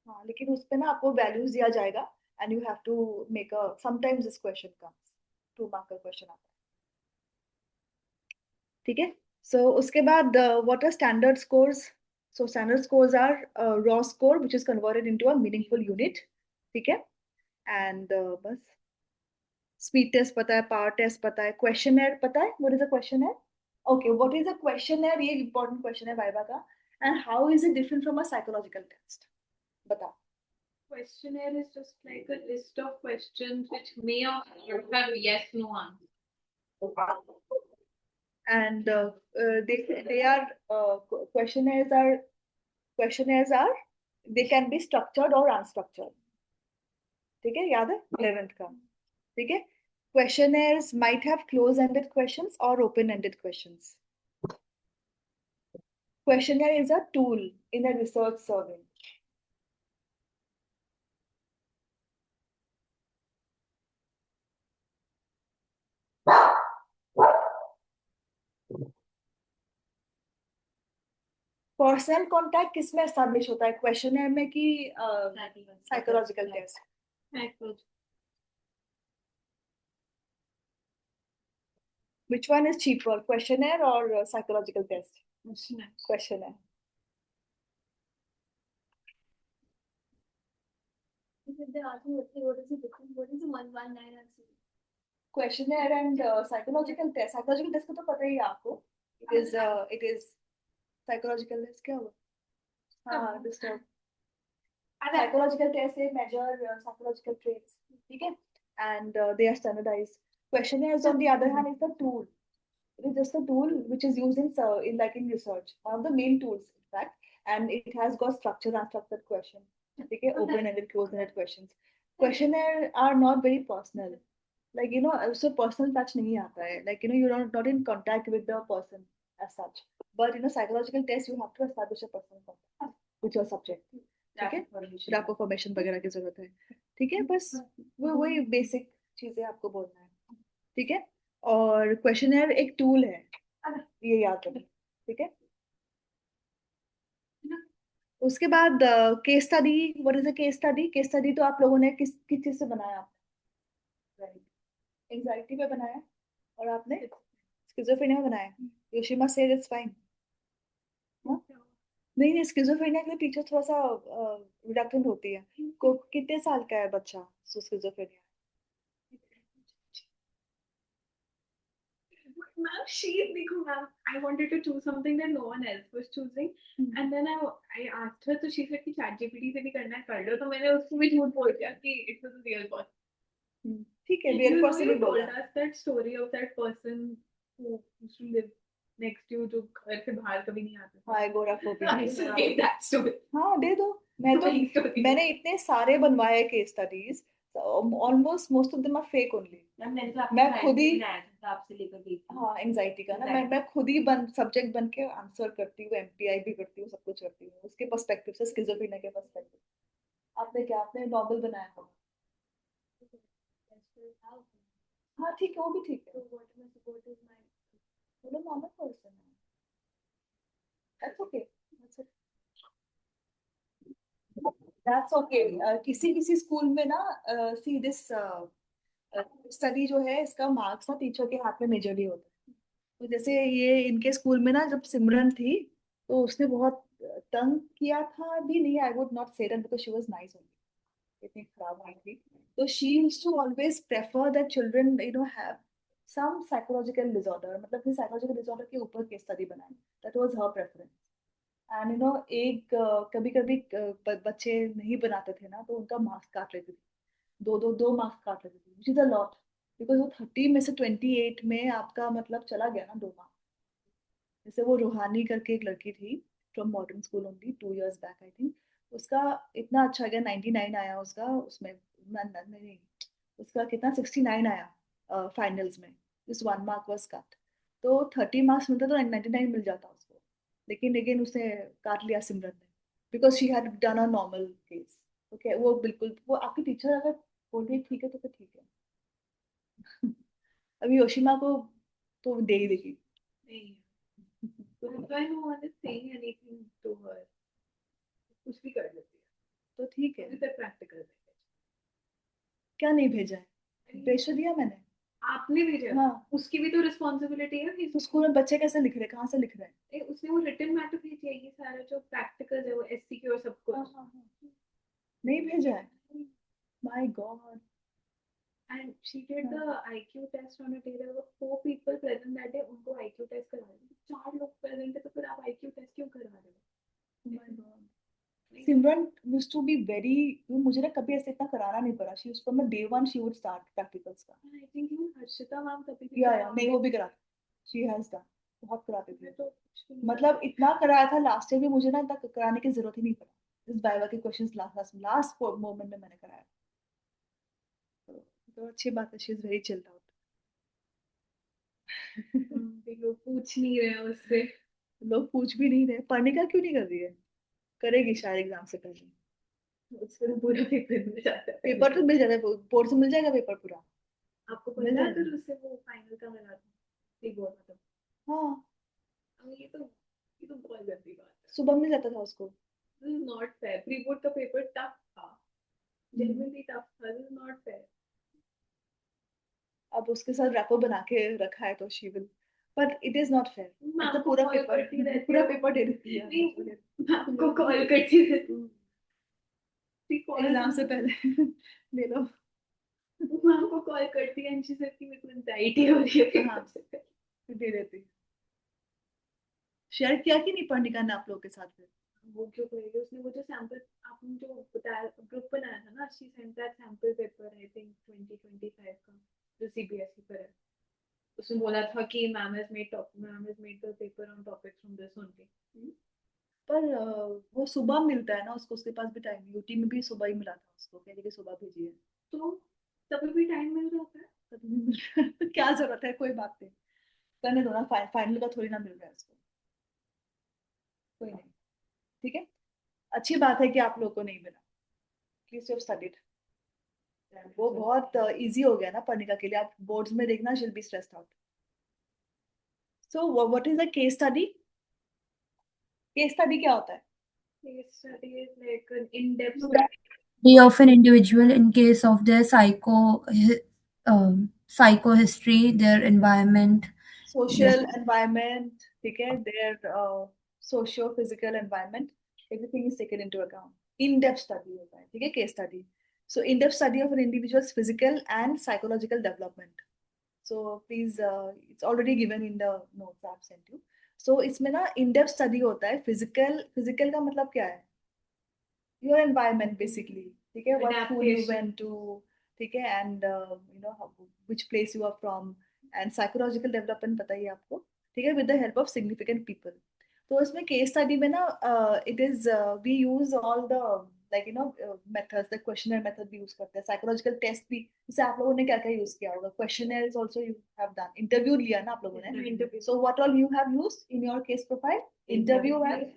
हाँ, लेकिन उस पे ना आपको वैल्यूज दिया जाएगा and you have to make a, sometimes this question comes, 2 marker question आता है, ठीक है। सो उसके बाद what are standard scores? So standard scores are raw score which is converted into a meaningful unit, ठीक है, एंड बस speed test पता है, पावर टेस्ट पता है, क्वेश्चनर पता है, what is a questionnaire? Okay, what is a questionnaire, ये इंपॉर्टेंट क्वेश्चन है वाइवा का, and how is it different from a psychological test? बताओ। Questionnaire is just like a list of questions which may or may not have yes, no answer. And they are questionnaires are they can be structured or unstructured, ठीक है, याद है 11th का, ठीक है। Questionnaires might have close-ended questions or open-ended questions. Questionnaire is a tool in a research survey. Personal contact किसमें establish होता है, क्वेश्चनर में कि psychological test? Which one is cheaper, questionnaire or psychological test? Questionnaire. If they ask me what is the difference, what is the 119 and 0? Questionnaire and psychological test. Psychological test को तो पता ही है आपको. It is psychological test क्या हुआ? हाँ, disturb. Psychological test they measure psychological traits, ठीक है, and they are standardized. Questionnaires on the other hand is a tool. It is just a tool which is used in research. One of the main tools, in fact, and it has got structured and unstructured questions. Okay, open-ended, closed-ended questions. Questionnaire are not very personal. Like, you know, so personal touch nahi aata hai. Like, you know, you're not in contact with the person as such. But, you know, psychological test, you have to establish a personal contact with your subject. ठीक है, rapport formation वगैरह की जरूरत है, ठीक है, बस वो वही बेसिक चीजें आपको बोलना है, ठीक है। और क्वेश्चनर एक टूल है, ये याद रखें, ठीक है। उसके बाद case study, what is a case study? Case study तो आप लोगों ने किस किस चीज से बनाया? एंजाइटी पे बनाया, और आपने स्किज़ोफ्रेनिया में बनाया। योशिमा सेड इट्स फाइन। नहीं नहीं, स्किज़ोफ्रेनिया के लिए टीचर थोड़ा सा रिडक्टेंट होती है। को कितने साल का है बच्चा स्किज़ोफ्रेनिया? Ma'am, देखो ma'am, I wanted to choose something that no one else was choosing, and then I asked her, so she said कि ChatGPT से भी करना है कर लो, तो मैंने उसको भी झूठ बोल दिया कि it was a real person. ठीक है, रियल पर्सन ही You बोला। told us that story of that person who used to live next to you जो घर से बाहर कभी नहीं आते थे? हाँ agoraphobia I should give that story. हाँ दे दो मैं तो वही story. मैंने इतने सारे बनवाए case studies almost most of them are fake only ma'am मैंने तो आपके मैं क्लाइंट खुद से ही भी लाया था तो आपसे लेकर गई थी हाँ एंजाइटी का ना मैं Anxiety. मैं खुद ही बन सब्जेक्ट बन के आंसर करती हूँ एमपीआई भी करती हूँ सब कुछ करती हूँ उसके पर्सपेक्टिव से स्किज़ोफ्रेनिया के पर्सपेक्टिव आपने क्या आपने नॉवल बनाया होगा हाँ ठीक है वो भी ठीक है वो नॉर्मल पर्सन है दैट्स ओके दैट्स ओके किसी किसी स्कूल में ना सी दिस स्टडी जो है इसका मार्क्स ना टीचर के हाथ में मेजरली होता है तो जैसे ये इनके स्कूल में ना जब सिमरन थी तो उसने बहुत तंग किया था भी नहीं I would not say that because she was nice only इतनी खराब नहीं थी तो she used to always prefer that children have some psychological disorder मतलब कि साइकोलॉजिकल डिसऑर्डर के ऊपर केस स्टडी बनाए that was her preference and एक कभी कभी बच्चे नहीं बनाते थे ना तो उनका मार्क्स काट लेते थे दो मार्क्स काट लेते थे which is a lot because वो 30 में से 28 में आपका मतलब चला गया ना 2 मार्क्स जैसे वो रूहानी करके एक लड़की थी from modern school only 2 years back I think उसका इतना अच्छा गया 99 आया उसका उसमें नहीं उसका कितना 69 आया फाइनल्स में दिस 1 mark was cut तो 30 मार्क्स मिलता तो 99 मिल जाता उसको लेकिन अगेन उसने काट लिया सिमरन ने because she had done a normal case okay वो बिल्कुल वो आपकी टीचर अगर बोल रही है ठीक है तो फिर ठीक है अभी योशिमा को तो दे ही देगी नहीं Because I no one is saying anything to her. कुछ भी कर लेती है तो ठीक है अभी तक प्रैक्टिकल क्या नहीं भेजा है भेज तो दिया मैंने आपने भेजा हाँ उसकी भी तो रिस्पॉन्सिबिलिटी है कि तो स्कूल में बच्चे कैसे लिख रहे हैं कहाँ से लिख रहे हैं उसने वो रिटन मैटर भेजी है ये सारा जो प्रैक्टिकल है वो एससीक्यू और सब हाँ, कुछ हाँ, हाँ। नहीं भेजा है my God and she did the IQ test on a day there were 4 people present that day उनको IQ test करा रहे थे 4 लोग present थे तो फिर आप IQ test क्यों करवा रहे हो my god Simran used to be very मुझे ना कभी ऐसे इतना कराना नहीं पड़ा she from day 1 she would start practicals का I think you Harshita ma'am कभी भी या नहीं वो भी करा शी हैज डन बहुत कराते थे तो कुछ भी नहीं मतलब इतना कराया था लास्ट ईयर भी मुझे ना इतना कराने की जरूरत ही नहीं पड़ा इस वाइवा के क्वेश्चंस लास्ट मोमेंट में मैंने कराया तो अच्छी बात है she is very chilled out लोग पूछ नहीं रहे हैं उससे लोग पूछ भी नहीं रहे पढ़ने का क्यों नहीं कर रही है करेगी शायद एग्जाम से पहले उससे तो पूरा पेपर मिल जाता है पेपर तो मिल जाता है बोर्ड से मिल जाएगा पेपर पूरा आपको मिल पता है जाएगा। अगर उससे वो फाइनल का मिला था प्री बोर्ड मतलब हाँ ये तो बहुत गंदी बात है सुबह मिल जाता था उसको this is not fair pre board का पेपर टफ था जेन्युइनली टफ था दिस इज नॉट फेयर अब उसके साथ रैपर बना के रखा है तो she will but it is not fair ma'am तो को पूरा कॉल पेपर करती रहती पूरा है पेपर दे देती है नहीं मैम को कॉल करती रहती एग्जाम से पहले ले लो मैम को कॉल करती है एंड शी सेड कि मेरे को एंजाइटी हो रही है हाँ दे देती शेयर किया कि नहीं पढ़ने का आप लोग के साथ फिर वो क्यों करेगी उसने वो जो सैंपल आपने जो बताया ग्रुप बनाया था ना she sent that sample paper I think 2025 का जो सीबीएसई पर है उसने बोला था कि ma'am has made the paper on topics from this only पर वो सुबह मिलता है ना उसको उसके पास भी टाइम यूटी में भी सुबह ही मिला था उसको कहने की सुबह भेजिए तो तभी भी टाइम मिल जाता है कभी भी मिल रहा है क्या जरूरत है कोई बात नहीं करने दो ना फाइनल का थोड़ी ना मिल रहा है उसको कोई नहीं ठीक है अच्छी बात है कि आप लोगों को नहीं मिला प्लीज यू स्टडीड वो बहुत इजी हो गया ना पढ़ने का के लिए आप बोर्ड्स में देखना शिल B stressed out so what is the case study क्या होता है case study is like an in-depth Study of an individual in case of their psycho history, their environment. Social environment ठीक है their socio physical environment everything is taken into account in depth study होता है ठीक है case study so in depth study of an individuals physical and psychological development so please it's already given in the notes I have sent you so इसमें ना इन depth study होता है physical का मतलब क्या है योर एनवायरनमेंट बेसिकली ठीक है what school you Adaptation. Went to ठीक है and which place you are from and psychological development बताइए आपको ठीक है, with the help of significant people. तो इसमें केस स्टडी में ना it is we use all the like methods, the questionnaire method भी यूज करते हैं, साइकोलॉजिकल टेस्ट भी। जैसे आप लोगों ने क्या क्या यूज किया होगा, questionnaire is also you have done, interview लिया ना आप लोगों ने, so what all you have used in your case profile? Interview and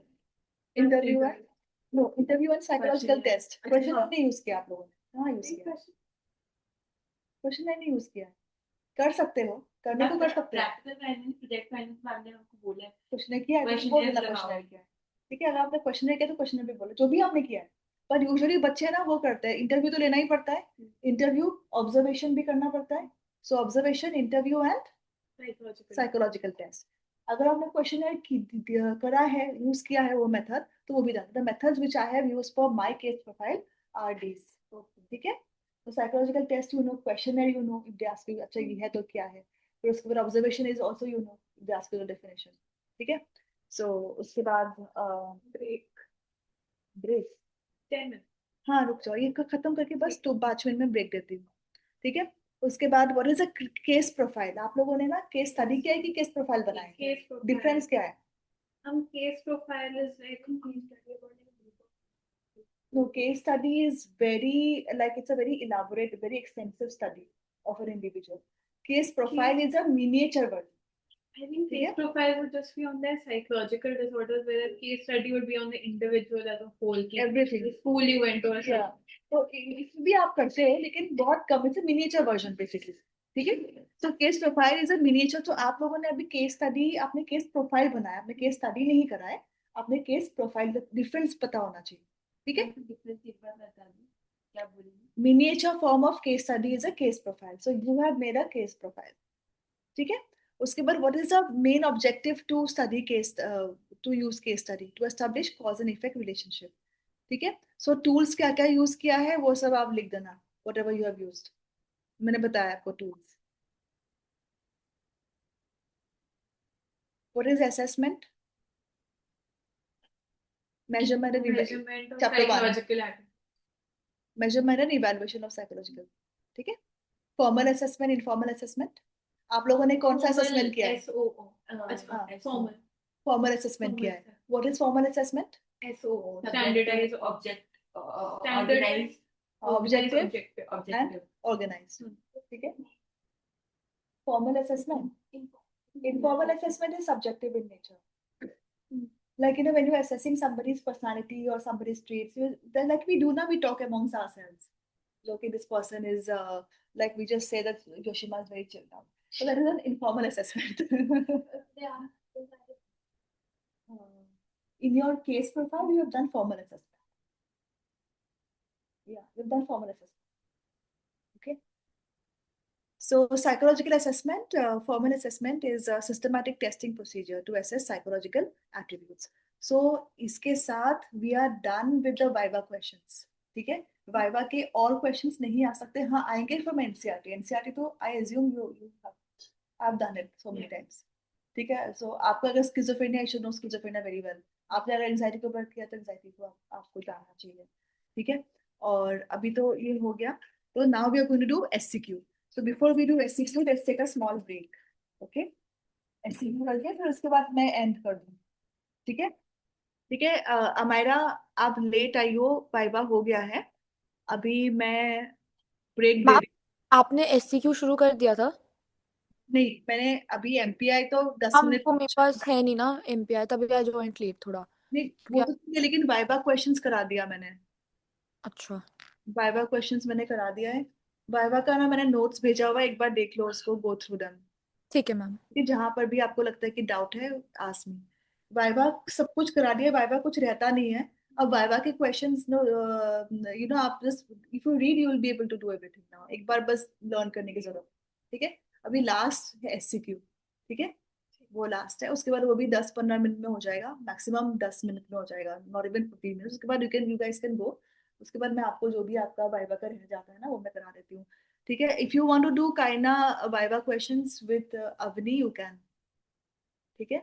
no, interview and psychological test. Questionnaire नहीं यूज किया आप लोगों ने? हाँ यूज किया, क्वेश्चनर नहीं यूज किया। कर सकते हो, करने को कर सकते हो। Practical finance, project finance ma'am ने हमको बोला है क्वेश्चनर किया है तो Questionnaire बोल देना लगाओ। क्वेश्चनर किया है। ठीक है, अगर आपने क्वेश्चनर किया तो क्वेश्चनर भी बोलो, जो भी आपने किया है। पर यूजुअली बच्चे ना वो करते हैं, इंटरव्यू तो लेना ही पड़ता है, इंटरव्यू ऑब्जर्वेशन भी करना पड़ता है। So observation, interview and psychological test. अगर आपने क्वेश्चनर करा है, यूज किया है वो मेथड, तो वो भी जाना। The methods which I have used for my case profile are these. ठीक है, तो psychological test you know, questionnaire you know, if they ask you अच्छा ये है तो क्या है। फिर उसके बाद observation is also you know, if they ask you the definition. ठीक है, सो उसके बाद ब्रेक ब्रेक। 10 मिनट। हाँ रुक जाओ, ये खत्म करके बस तो 5 मिनट में ब्रेक देती हूँ। ठीक है, उसके बाद what is a case profile? आप लोगों ने ना केस स्टडी किया है कि केस प्रोफाइल बनाया है? केस प्रोफाइल डिफरेंस क्या है? हम case profile is like No, case study is very, like, it's a very elaborate, very extensive study of an individual. Case profile is a miniature version. I think Yeah. case profile would just be on their psychological disorders, whereas case study would be on the individual as a whole. कि Everything. the school you went to or Yeah. तो इसमें भी आप करते हो लेकिन बहुत कम, it's miniature version basically. ठीक है, तो case profile is a miniature. तो आप लोगों ने अभी केस स्टडी, आपने केस प्रोफाइल बनाया, आपने केस स्टडी नहीं करा है, आपने केस प्रोफाइल, डिफरेंस पता होना चाहिए। ठीक है, डिफरेंस एक बार बता दो क्या बोलेंगे। miniature form of case study is a case profile. So you have made a case profile. ठीक है, उसके बाद what is the main objective to study case, to use case study? To establish cause and effect relationship. ठीक है, so tools क्या क्या use किया है वो सब आप लिख देना, whatever you have used. मैंने बताया आपको tools. What is assessment? Measurement and measurement of Chapter 1. psychological activity. Measurement and evaluation of psychological. ठीक है, formal assessment, informal assessment. आप लोगों ने कौन सा असेसमेंट किया है? SOO. हाँ, Formal. फॉर्मल असेसमेंट किया है। What is formal assessment? SOO. Standardized object Standardized. Objective objective and organised. ठीक है, formal assessment. informal assessment is subjective in nature. Like, when you're assessing somebody's personality or somebody's traits, then like we do now, we talk amongst ourselves. Okay, this person is like, we just say that Yoshima is very chilled out. So that is an informal assessment. In your case profile, you have done formal assessment. Yeah, you've done formal assessment. Okay. So psychological assessment, formal assessment is a systematic testing procedure to assess psychological attributes. So इसके साथ we are done with the viva questions. ठीक है, viva के और questions नहीं आ सकते। हाँ आएंगे from NCERT। NCERT तो I assume you have done it so many times. ठीक है, so आपको अगर schizophrenia, you should know schizophrenia very well. आपने अगर anxiety को वर्क किया तो anxiety को आपको जानना चाहिए। ठीक है, और अभी तो ये हो गया। तो now we are going to do SCQ. So before we do SCQ, let's take a small break. Okay? SCQ करके फिर उसके बाद मैं एंड कर दूँ। ठीक है, ठीक है। अमायरा आप लेट आई हो, वाइवा हो गया है, अभी मैं ब्रेक दे मैम, रही आपने एससीक्यू शुरू कर दिया था? नहीं, मैंने अभी MPI तो 10 हम मिनट वो मेरे पास है नहीं ना एमपीआई, तभी आई ज्वाइंट लेट थोड़ा। नहीं, वो तो ठीक है, लेकिन वाइवा क्वेश्चंस करा दिया मैंने। अच्छा वाइवा क्वेश्चंस मैंने करा दिया है। वाइवा का ना मैंने नोट्स भेजा हुआ है, एक बार देख लो उसको, गो थ्रू देम। ठीक है मैम। कि जहां पर भी आपको लगता है कि डाउट है, आस्क मी। वाइवा सब कुछ करा दिया, वाइवा कुछ रहता नहीं है। अब वाइवा के क्वेश्चंस नो, आप just if you read you will be able to do everything now. एक बार बस लर्न करने की जरूरत। ठीक है, अभी लास्ट है SCQ। ठीक है, वो लास्ट है, उसके बाद वो भी 10-15 मिनट में हो जाएगा, मैक्सिमम 10 मिनट में हो जाएगा, नॉट इवन 15 मिनट। उसके बाद यू गाइस कैन गो। उसके बाद मैं आपको जो भी आपका वाइवा का रह जाता है ना वो मैं करा देती हूँ। ठीक है, if you want to do kinda viva questions with Avni you can. ठीक है,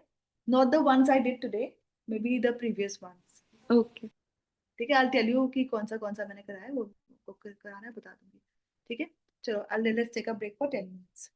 not the ones I did today, maybe the previous ones. Okay ठीक है, आई टेल यू कि कौन सा मैंने कराया है, वो कराना है बता दूंगी। ठीक है, चलो let's take a break for 10 minutes.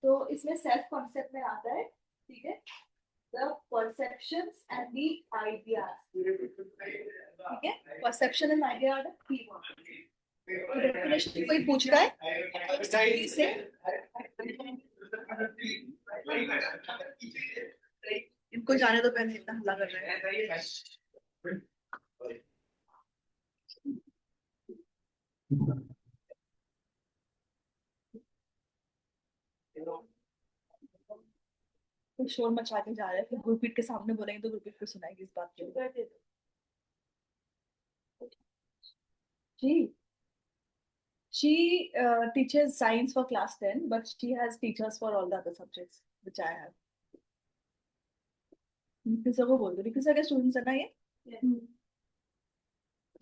तो इसमें सेल्फ कॉन्सेप्ट में आता है, ठीक है, the perceptions and the ideas, ठीक है, perception and idea are the keyword. Definition कोई पूछता है से इनको जाने दो, पहले इतना हल्ला कर रहे हैं। तो शोर मचा के जा रहे हैं, फिर गुरप्रीत के सामने बोलेंगे तो गुरप्रीत को सुनाएगी इस बात को। जी, she teaches science for class 10, but she has teachers for all the other subjects which I have. Nikhil sir को बोल दो, निखिल सर के स्टूडेंट्स है ना ये?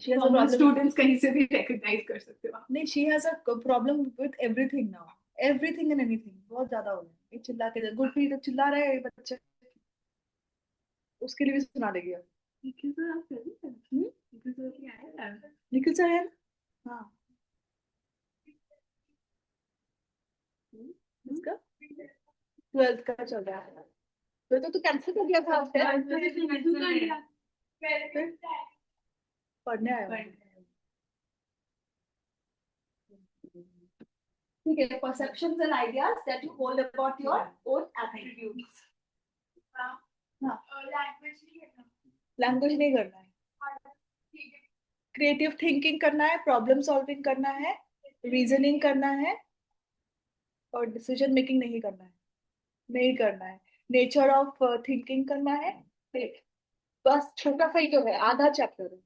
She has a problem. Students कहीं से भी रिकॉग्नाइज कर सकते हो आप। नहीं, she has a problem with everything now, everything and anything, बहुत ज्यादा हो गया। ये चिल्ला के गुरप्रीत तो चिल्ला रहे हैं बच्चे, उसके लिए भी सुना देगी अब। निखिल सर आप कर रहे हैं? निखिल सर की आया है? निखिल सर है ना? हाँ, इसका 12th का चल रहा है, तो तू कैंसिल कर दिया था पढ़ने आया। ठीक है, perceptions and ideas that you hold about your own attributes. हाँ, लैंग्वेज नहीं करना है, क्रिएटिव थिंकिंग करना है, प्रॉब्लम सॉल्विंग करना है, रीजनिंग करना है, और डिसीजन मेकिंग नहीं करना है, नेचर ऑफ थिंकिंग करना है। बस छोटा सा ही तो है, आधा चैप्टर है।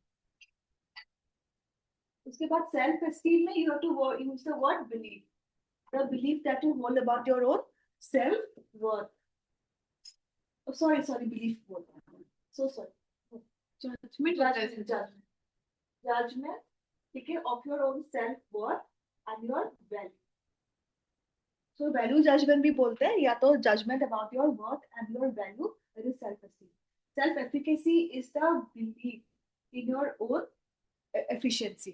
उसके बाद सेल्फ एस्टीम में you have to use the word believe, the belief that you hold about your own self worth. Sorry belief बोल रहा हूँ, सो सॉरी, जजमेंट, ठीक है, of your own self worth and your value. So value judgement भी बोलते हैं, या तो judgement about your worth and your value, that is self esteem. Self efficacy is the belief in your own efficiency,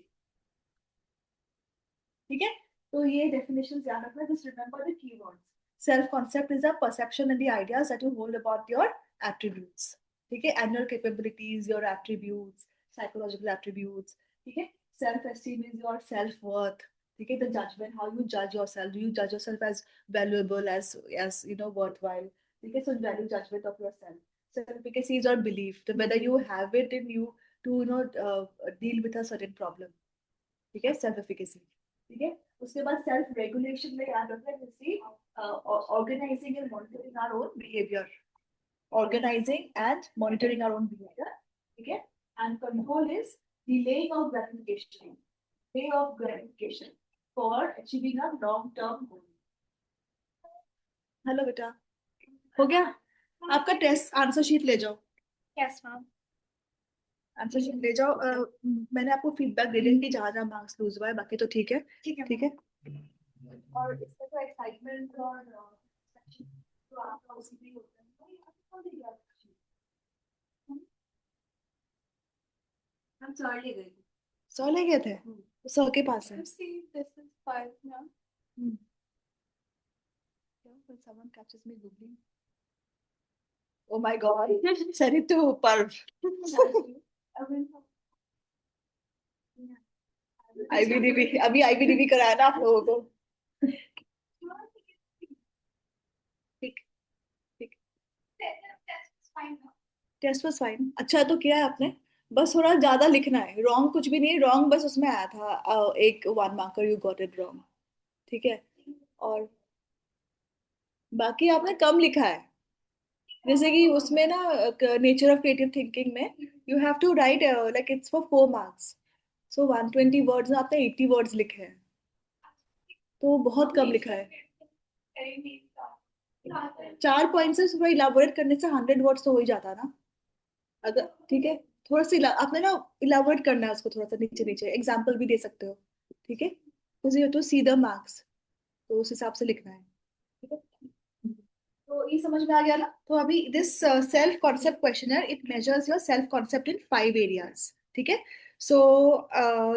ठीक है। तो ये definition याद रखना, just remember the keywords. Self concept is a perception and the ideas that you hold about your attributes, ठीक है, and your capabilities, your attributes, psychological attributes, ठीक है। Self esteem is your self worth, ठीक है, the judgement, how you जज yourself, do you जज yourself as valuable, as you know worthwhile, ठीक है। सो value judgement of yourself. Self efficacy is your belief, तो whether you have it in you to deal with a certain problem, ठीक है, self efficacy, ठीक है। उसके बाद सेल्फ रेगुलेशन में याद रखना है, organising and monitoring our own behaviour, ठीक है। And control is delaying of gratification for achieving a long term goal. Hello बेटा, हो गया आपका टेस्ट? आंसर शीट ले जाओ। Yes ma'am. आंसर शीट ले जाओ। मैंने आपको फीडबैक दे दिया कि जहाँ जहाँ मार्क्स लूज हुआ है, बाकी तो ठीक है, ठीक है। और इसमें तो एक्साइटमेंट और तो आपका उसी में होता है, तो ये आपको कौन दिया? हम सर ले गए 100 ले गए थे, तो 100 के पास है। See, this is 5 now. When someone catches me googling, oh my god, send it to Parv. IBDB, अभी IBDB कराया ना आप लोगों को। ठीक, टेस्ट वाज फाइन। अच्छा तो किया है आपने, बस थोड़ा ज्यादा लिखना है, रॉन्ग कुछ भी नहीं, रॉन्ग बस उसमें आया था एक 1 marker, you got it wrong, ठीक है। और बाकी आपने कम लिखा है, जैसे कि उसमें ना नेचर ऑफ क्रिएटिव थिंकिंग में you have to write like it's for 4 marks, so 120 words में आपने 80 वर्ड्स लिखे हैं, तो बहुत कम लिखा है। 4 पॉइंट से थोड़ा इलाबोरेट करने से 100 वर्ड्स तो हो ही जाता ना, अगर ठीक है। थोड़ा सा आपने ना इलाबोरेट करना है उसको, थोड़ा सा नीचे नीचे एग्जाम्पल भी दे सकते हो, ठीक है। तो सी द मार्क्स, तो उस हिसाब से लिखना है, ठीक है। तो ये समझ में आ गया ना। तो अभी this self concept questionnaire, it measures your self concept in 5 areas, ठीक है। So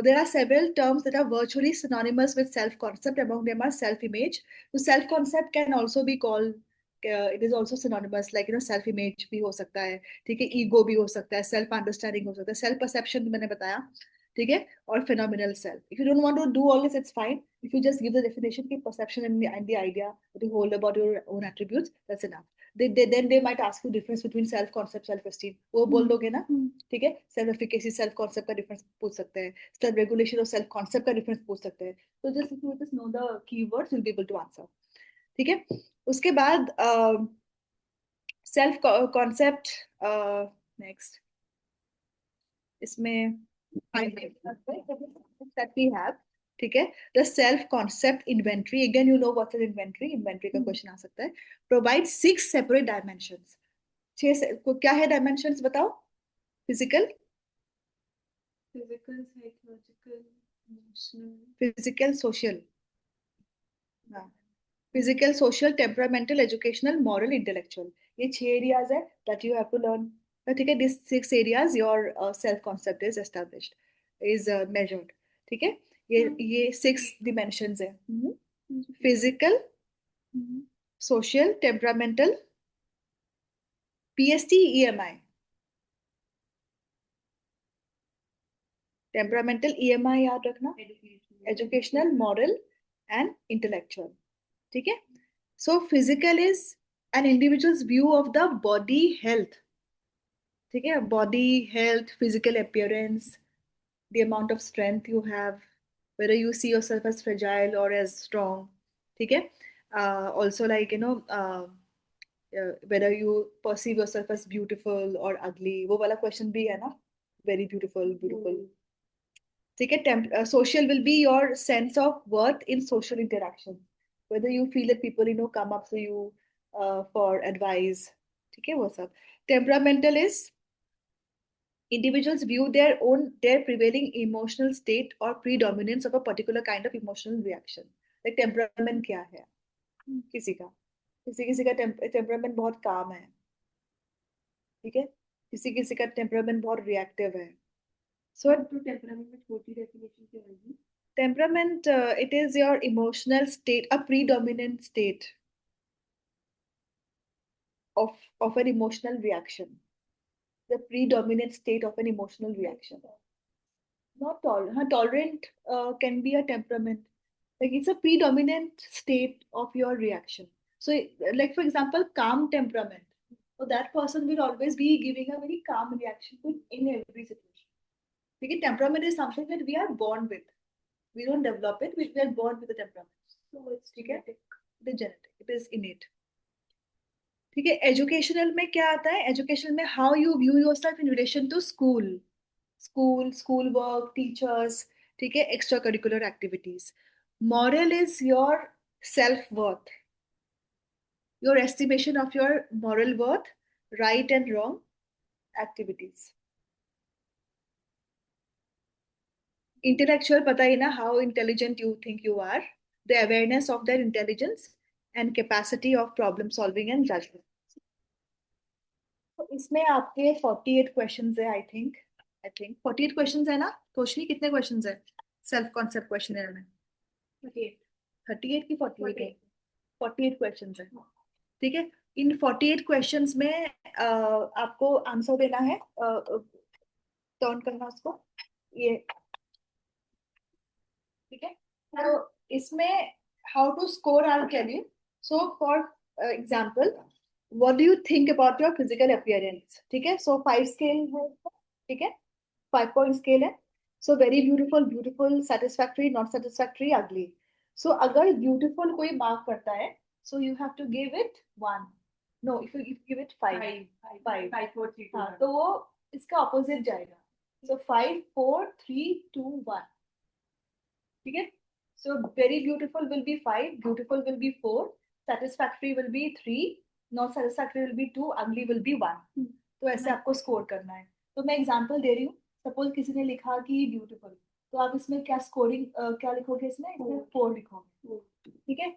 there are several terms that are virtually synonymous with self-concept. Among them are self-image. So self-concept can also be called, it is also synonymous, like self-image भी हो सकता है, ठीक है, ego भी हो सकता है, self-understanding हो सकता है, self-perception मैंने बताया, ठीक है, और phenomenal self. If you don't want to do all this, it's fine. If you just give the definition, की perception and the idea that you hold about your own attributes, that's enough. Then they might ask you difference between self-concept, self-esteem. वो बोल दोगे ना, ठीक है, self efficacy self concept का difference पूछ सकते हैं, सेल्फ रेगुलेशन और सेल्फ कॉन्सेप्ट का डिफरेंस पूछ सकते हैं. तो just if you just know the keywords will be able to answer. ठीक है, उसके बाद सेल्फ कॉन्सेप्ट नेक्स्ट, इसमें that we have, ठीक है, the self concept inventory. Again, you know what's an inventory. Inventory का क्वेश्चन आ सकता है. Provide 6 separate dimensions. क्या है dimensions बताओ? Physical, Physical, psychological, emotional. physical, social. हाँ. Physical, social, temperamental, educational, moral, intellectual. ये 6 areas है that you have to learn. ठीक है, these 6 areas your self concept is established, is measured. ठीक है, ये 6 dimensions है. Physical, social, temperamental, PST, EMI. Temperamental, EMI याद रखना. Educational, moral, and intellectual. ठीक है, so physical is an individual's view of the body health. ठीक है, body health, physical appearance, the amount of strength you have, whether you see yourself as fragile or as strong. ठीक है, also like whether you perceive yourself as beautiful or ugly. वो वाला question भी है ना, very beautiful, beautiful. ठीक है, social will be your sense of worth in social interaction, whether you feel that people come up to you for advice. ठीक है, वो सब. Temperamental is individuals view their prevailing emotional state or predominance of a particular kind of emotional reaction. Like temperament क्या है किसी का, किसी का temperament बहुत calm है, ठीक है, किसी का temperament बहुत reactive है. So तो टेम्परामेंट में छोटी डेफिनेशन क्या होगी? temperament, it is your emotional state, a predominant state of an emotional reaction. The predominant state of an emotional reaction. Not tolerant. Tolerant can be a temperament. Like it's a predominant state of your reaction. So, like for example, calm temperament. So that person will always be giving a very calm reaction in every situation. Because temperament is something that we are born with. We don't develop it. We are born with a temperament. So it's genetic. It is genetic. It is innate. ठीक है, educational में क्या आता है? Educational में how you view yourself in relation to school work, teachers, ठीक है, extra curricular activities. Moral is your self worth, your estimation of your moral worth, right and wrong activities. Intellectual पता ही ना, how intelligent you think you are, the awareness of their intelligence and capacity of problem solving and judgement. तो इसमें आपके 48 questions है. I think 48 questions है ना. तोशनी कितने क्वेश्चंस है सेल्फ कॉन्सेप्ट क्वेश्चनर में? 38 की 48 है. 48 क्वेश्चंस है, ठीक है. इन 48 क्वेश्चंस में आपको आंसर देना है. टर्न करना उसको, ये ठीक है. तो इसमें how to score I will tell you. So for example, what do you think about your physical appearance? ठीक है, so 5 scale है, ठीक है, 5-point scale है. So very beautiful, beautiful, satisfactory, not satisfactory, ugly. So अगर beautiful कोई mark करता है, so you have to give it 1. No, if you give it 5. 5. 5 4 3 2 हाँ, तो वो इसका opposite जाएगा. So 5 4 3 2 1. ठीक है. So very beautiful will be 5, beautiful will be 4, satisfactory will be 3, not satisfactory will be 2, ugly will be 1. तो ऐसे आपको स्कोर करना है. तो मैं एग्जांपल दे रही हूँ. सपोज किसी ने लिखा कि ब्यूटीफुल, तो आप इसमें क्या स्कोरिंग क्या लिखोगे? इसमें 4 लिखोगे, ठीक है.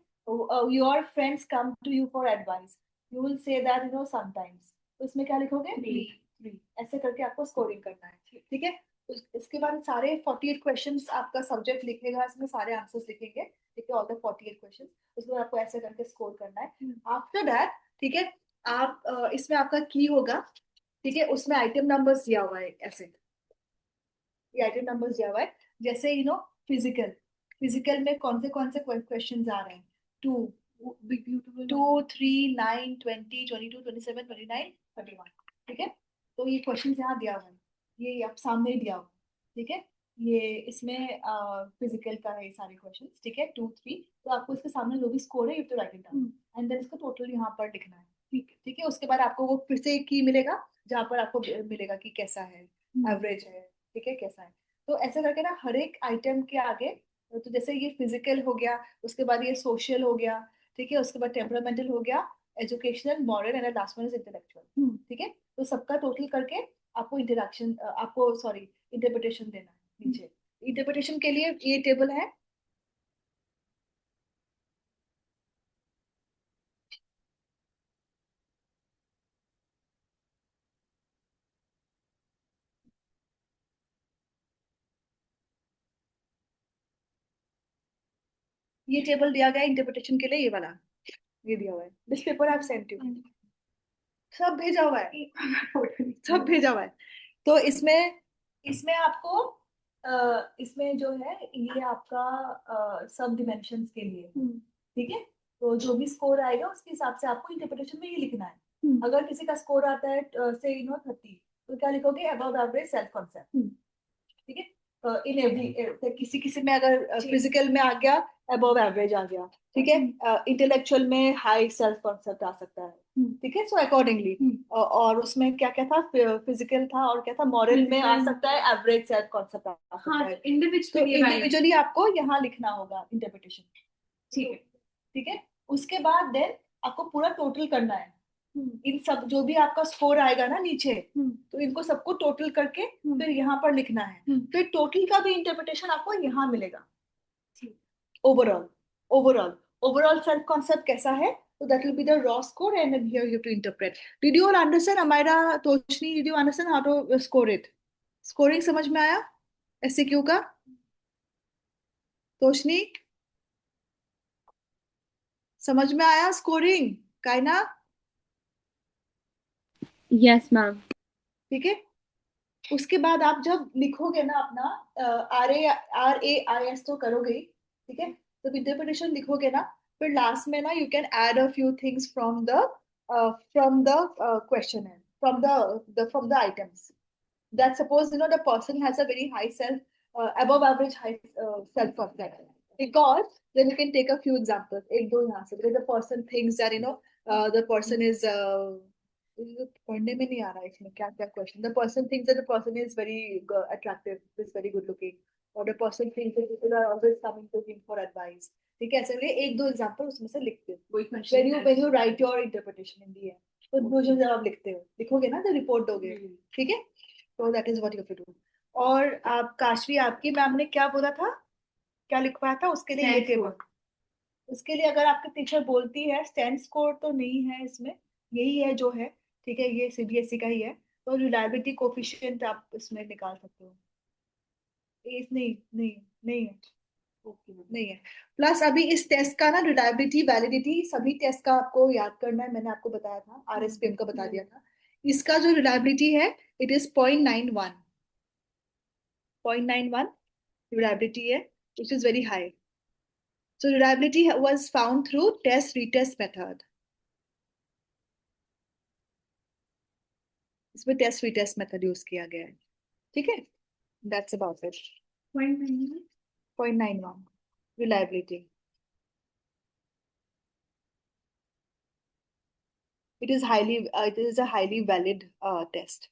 Your friends come to you for advice, you will say that sometimes, तो इसमें क्या लिखोगे? 3. ऐसे करके आपको स्कोरिंग करना है, ठीक है. इसके बाद सारे 48 क्वेश्चंस आपका सब्जेक्ट लिखेगा, इसमें सारे आंसर्स लिखेंगे, ठीक है, ऑल द 48 क्वेश्चन। उसके बाद आपको ऐसे करके स्कोर करना है। आफ्टर दैट, ठीक है, आप इसमें आपका की होगा, ठीक है, उसमें आइटम नंबर्स दिया हुआ है ऐसे, ये आइटम नंबर्स दिया हुआ है। जैसे फिजिकल, फिजिकल में कौन से क्वेश्चन आ रहे हैं, 2, 3, 9, 20, 21, 22, 27, 29, ठीक है। तो ये क्वेश्चन यहाँ दिया हुआ है, ये आप सामने दिया हुआ है, ठीक है। ये इसमें फिजिकल का है ये सारे क्वेश्चन, ठीक है, 2, 3। तो आपको इसके सामने जो भी स्कोर है, you to write it down and then इसका टोटल यहाँ पर लिखना है, ठीक है। उसके बाद आपको वो फिर से की मिलेगा, जहाँ पर आपको मिलेगा कि कैसा है, एवरेज है, ठीक है, कैसा है। तो ऐसे करके ना हर एक आइटम के आगे, तो जैसे ये फिजिकल हो गया, उसके बाद ये सोशल हो गया, ठीक है, उसके बाद टेम्परामेंटल हो गया, educational, moral and last one is intellectual, ठीक है। तो सबका टोटल करके आपको इंटरेक्शन, आपको सॉरी इंटरप्रिटेशन देना है नीचे। इंटरप्रिटेशन के लिए ये टेबल है, ये टेबल दिया गया इंटरप्रिटेशन के लिए, ये वाला ये दिया हुआ है, this paper I have sent you, सब भेजा हुआ है, सब भेजा हुआ है। तो इसमें इसमें आपको इसमें जो है ये आपका सब डिमेंशंस के लिए है, ठीक है। तो जो भी स्कोर आएगा उसके हिसाब से आपको इंटरप्रिटेशन में ये लिखना है। अगर किसी का स्कोर आता है से 30, तो क्या लिखोगे, अबव एवरेज सेल्फ कॉन्सेप्ट, ठीक है। इन एवरी किसी किसी में अगर फिजिकल में आ गया अबव एवरेज आ गया, ठीक है, इंटेलेक्चुअल में हाई सेल्फ कॉन्सेप्ट आ सकता है, ठीक है। सो अकॉर्डिंगली, और उसमें क्या क्या था, फिजिकल था और क्या था, मॉरल में आ सकता है एवरेज सेल्फ कॉन्सेप्ट आ सकता है। तो इंडिविजुअली आपको यहाँ लिखना होगा इंटरप्रिटेशन, ठीक है। ठीक है। उसके बाद देन आपको पूरा टोटल करना है, इन सब जो भी आपका स्कोर आएगा ना नीचे, तो इनको सबको टोटल करके फिर यहाँ पर लिखना है। फिर टोटल का भी इंटरप्रिटेशन आपको यहाँ मिलेगा, overall overall overall self concept कैसा है, तो that will be the raw score and then here you have to interpret. Did you all understand, Amira, Toshni, did you understand how to score it? Scoring समझ में आया SCQ का? तोशनी, समझ में आया स्कोरिंग? कायना, Yes, ma'am. ठीक है। उसके बाद आप जब लिखोगे ना अपना RAIS तो करोगे ही, ठीक है। तो इंटरप्रिटेशन लिखोगे ना, फिर लास्ट में ना you can add a few things from the question है, from the items, that suppose the person has a very high above average high self concept, because then you can take a few examples, एक दो यहाँ से, because the person thinks that the person is पढ़ने में नहीं आ रहा है इसमें क्या क्या question, the person thinks that the person is very attractive, is very good looking, or the person thinks that people are always coming to him for advice, ठीक है। ऐसे लिए एक दो एग्जांपल उसमें से लिखते हो when you write your interpretation in the end, तो दो जब आप लिखते हो, लिखोगे ना तो रिपोर्ट दोगे, ठीक है। तो that is what you have to do. और आप काशवी, आपकी मैम ने क्या बोला था, क्या लिखवाया था उसके लिए, ये टेबल, उसके लिए अगर आपकी टीचर बोलती है स्टैंड स्कोर तो नहीं है इसमें, यही है जो है, ठीक है, ये सीबीएसई का ही है। तो रिलायबिलिटी कोफिशिएंट आप इसमें निकाल सकते हो, इस नहीं नहीं नहीं है, नहीं है। प्लस अभी इस टेस्ट का ना रिलायबिलिटी वैलिडिटी सभी टेस्ट का आपको याद करना है, मैंने आपको बताया था, आरएसपीएम का बता दिया था। इसका जो रिलायबिलिटी है इट इज 0.91, 0.91 reliability है, which is very high. So reliability was found through test retest method. इसमें टेस्ट रिटेस्ट मेथड यूज किया गया है, ठीक है। That's about it. 0.91 reliability. It is a highly valid test.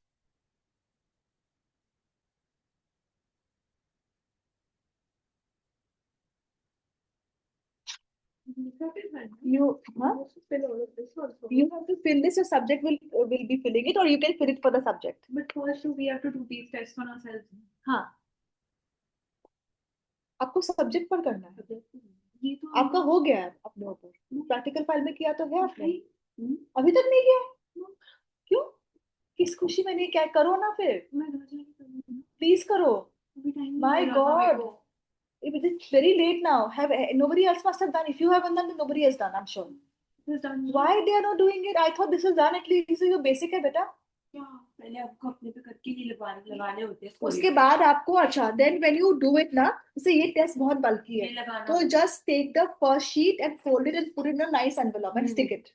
You have to fill this. Your subject will be filling it, or you can fill it for the subject. But first we have to do these tests on ourselves. हाँ, आपको subject पर करना है, ये तो आपका हो गया है अपने ऊपर, प्रैक्टिकल फाइल में किया तो है आपने, अभी तक नहीं किया, क्यों, किस खुशी में नहीं, क्या करो ना फिर, मैं घर जाके करूंगी ना। प्लीज करो. अभी टाइम नहीं My मिल रहा था मेरे God. को. It is very late now. Have nobody else must have done. If you haven't done, then nobody has done. I'm sure. This is done. Why they are not doing it? I thought this is done. At least this is your basic है बेटा. क्या? पहले आपको अपने पे करके नहीं लगाने होते हैं उसके scoring. बाद आपको अच्छा then when you do it ना, जैसे ये टेस्ट बहुत बल्कि ये है, लगाना तो होता है. just take the first sheet and fold it and put it in a nice envelope and stick it.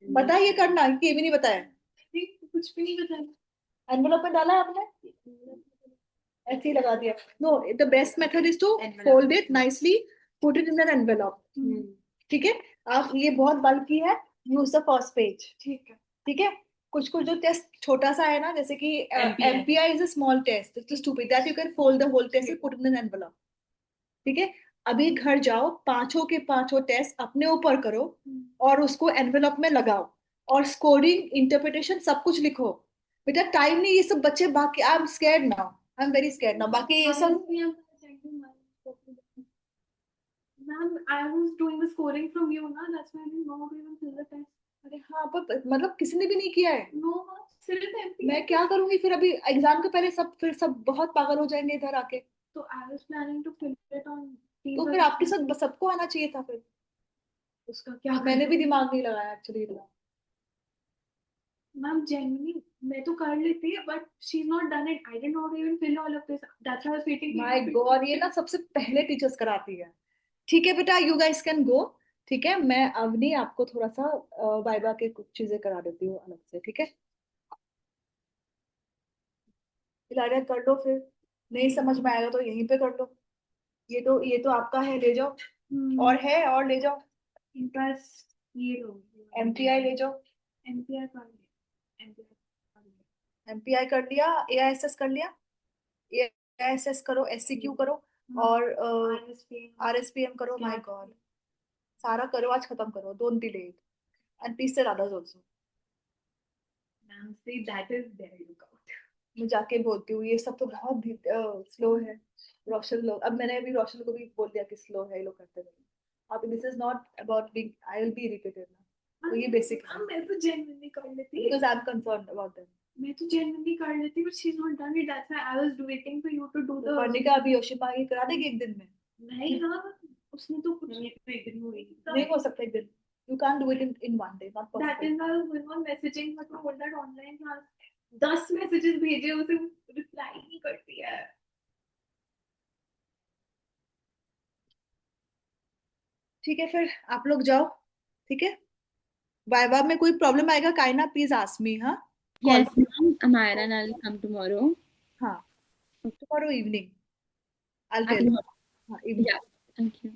हम्म. पता है ये करना कि ये भी नहीं बताया. नहीं, कुछ भी नहीं बताया. एनवेलप में डाला है आपने, ऐसे ही लगा दिया. No, the best method is to Envelope. Fold it nicely, put it in an envelope. Hmm. ठीक है. आप ये बहुत बल्कि है, यूज द फर्स्ट पेज. ठीक है. ठीक है. कुछ कुछ जो टेस्ट छोटा सा है ना, जैसे कि MPI. MPI is a small test, it's stupid that you can fold the whole test and put in an envelope. ठीक है. अभी घर जाओ, पांचों के पांचों टेस्ट अपने ऊपर करो और उसको एनवेलप में लगाओ और स्कोरिंग, इंटरप्रिटेशन सब कुछ लिखो. बेटा टाइम नहीं, ये सब बच्चे बाकी, I am scared now, I am very scared now. बाकी ये सब Ma'am, I was doing the scoring from you, na. That's why I didn't know how to even fill the test. अरे हाँ, पर मतलब किसी ने भी नहीं किया है. No, ma'am. सिर्फ MPI. मैं क्या करूंगी फिर, अभी एग्जाम के पहले सब, फिर सब बहुत पागल हो जाएंगे इधर आके. तो I was planning to fill it on. तो फिर आपके साथ सबको आना चाहिए था फिर. उसका क्या मैंने भी दिमाग नहीं लगाया एक्चुअली. मैम जेन्युइनली मैं तो कर लेती है but she is not done it. I didn't know how to even fill all of this. That's why I was waiting. My God, ये ना सबसे पहले टीचर्स कराती है. ठीक है बेटा, यू गाइस कैन गो. ठीक है, मैं अवनी आपको थोड़ा सा वाइवा के कुछ चीजें करा देती हूँ अलग से. ठीक है, इलाजा कर लो, फिर नहीं समझ में आएगा तो यहीं पे कर लो. ये तो आपका है, ले जाओ. और है, और ले जाओ. बस ये लो. एमपीआई ले जाओ. एमपीआई कर लिया. एमपीआई कर लिया. एआईएसएस कर लिया. एआईएसएस करो, एससीक्यू करो और आरएसपीएम करो. माय गॉड, सारा करो, आज खत्म करो. Don't delay it and please tell others also. Ma'am से that is there look out. मैं जाके बोलती हूँ, ये सब तो बहुत स्लो है. रोशन लोग, अब मैंने अभी रोशन को भी बोल दिया कि स्लो है ये लोग करते रहे. अब this is not about being, I will be irritated ना. तो ये बेसिक है, मैं तो जेन्युइनली कर लेती. Because I am concerned about them. मैं तो जेन्युइनली कर लेती but she is not done it. That's why I was waiting for you to do the. Varnika अभी योशिमा ये करा देगी एक दिन में. नहीं हाँ, उसने तो कुछ एक दिन हुई. नहीं हो सकता एक दिन. You can't do it in one day, not That possible. is why I was going on messaging but told that online class 10 messages भेजे, उसे रिप्लाई नहीं करती है. ठीक है, फिर आप लोग जाओ. ठीक है, वाइवा में कोई प्रॉब्लम आएगा काइना, प्लीज आस्क मी. हाँ, Yes, ma'am. Amira and I'll come tomorrow. हाँ, tomorrow evening I'll I tell you. know. हाँ, evening. Yeah. Thank you.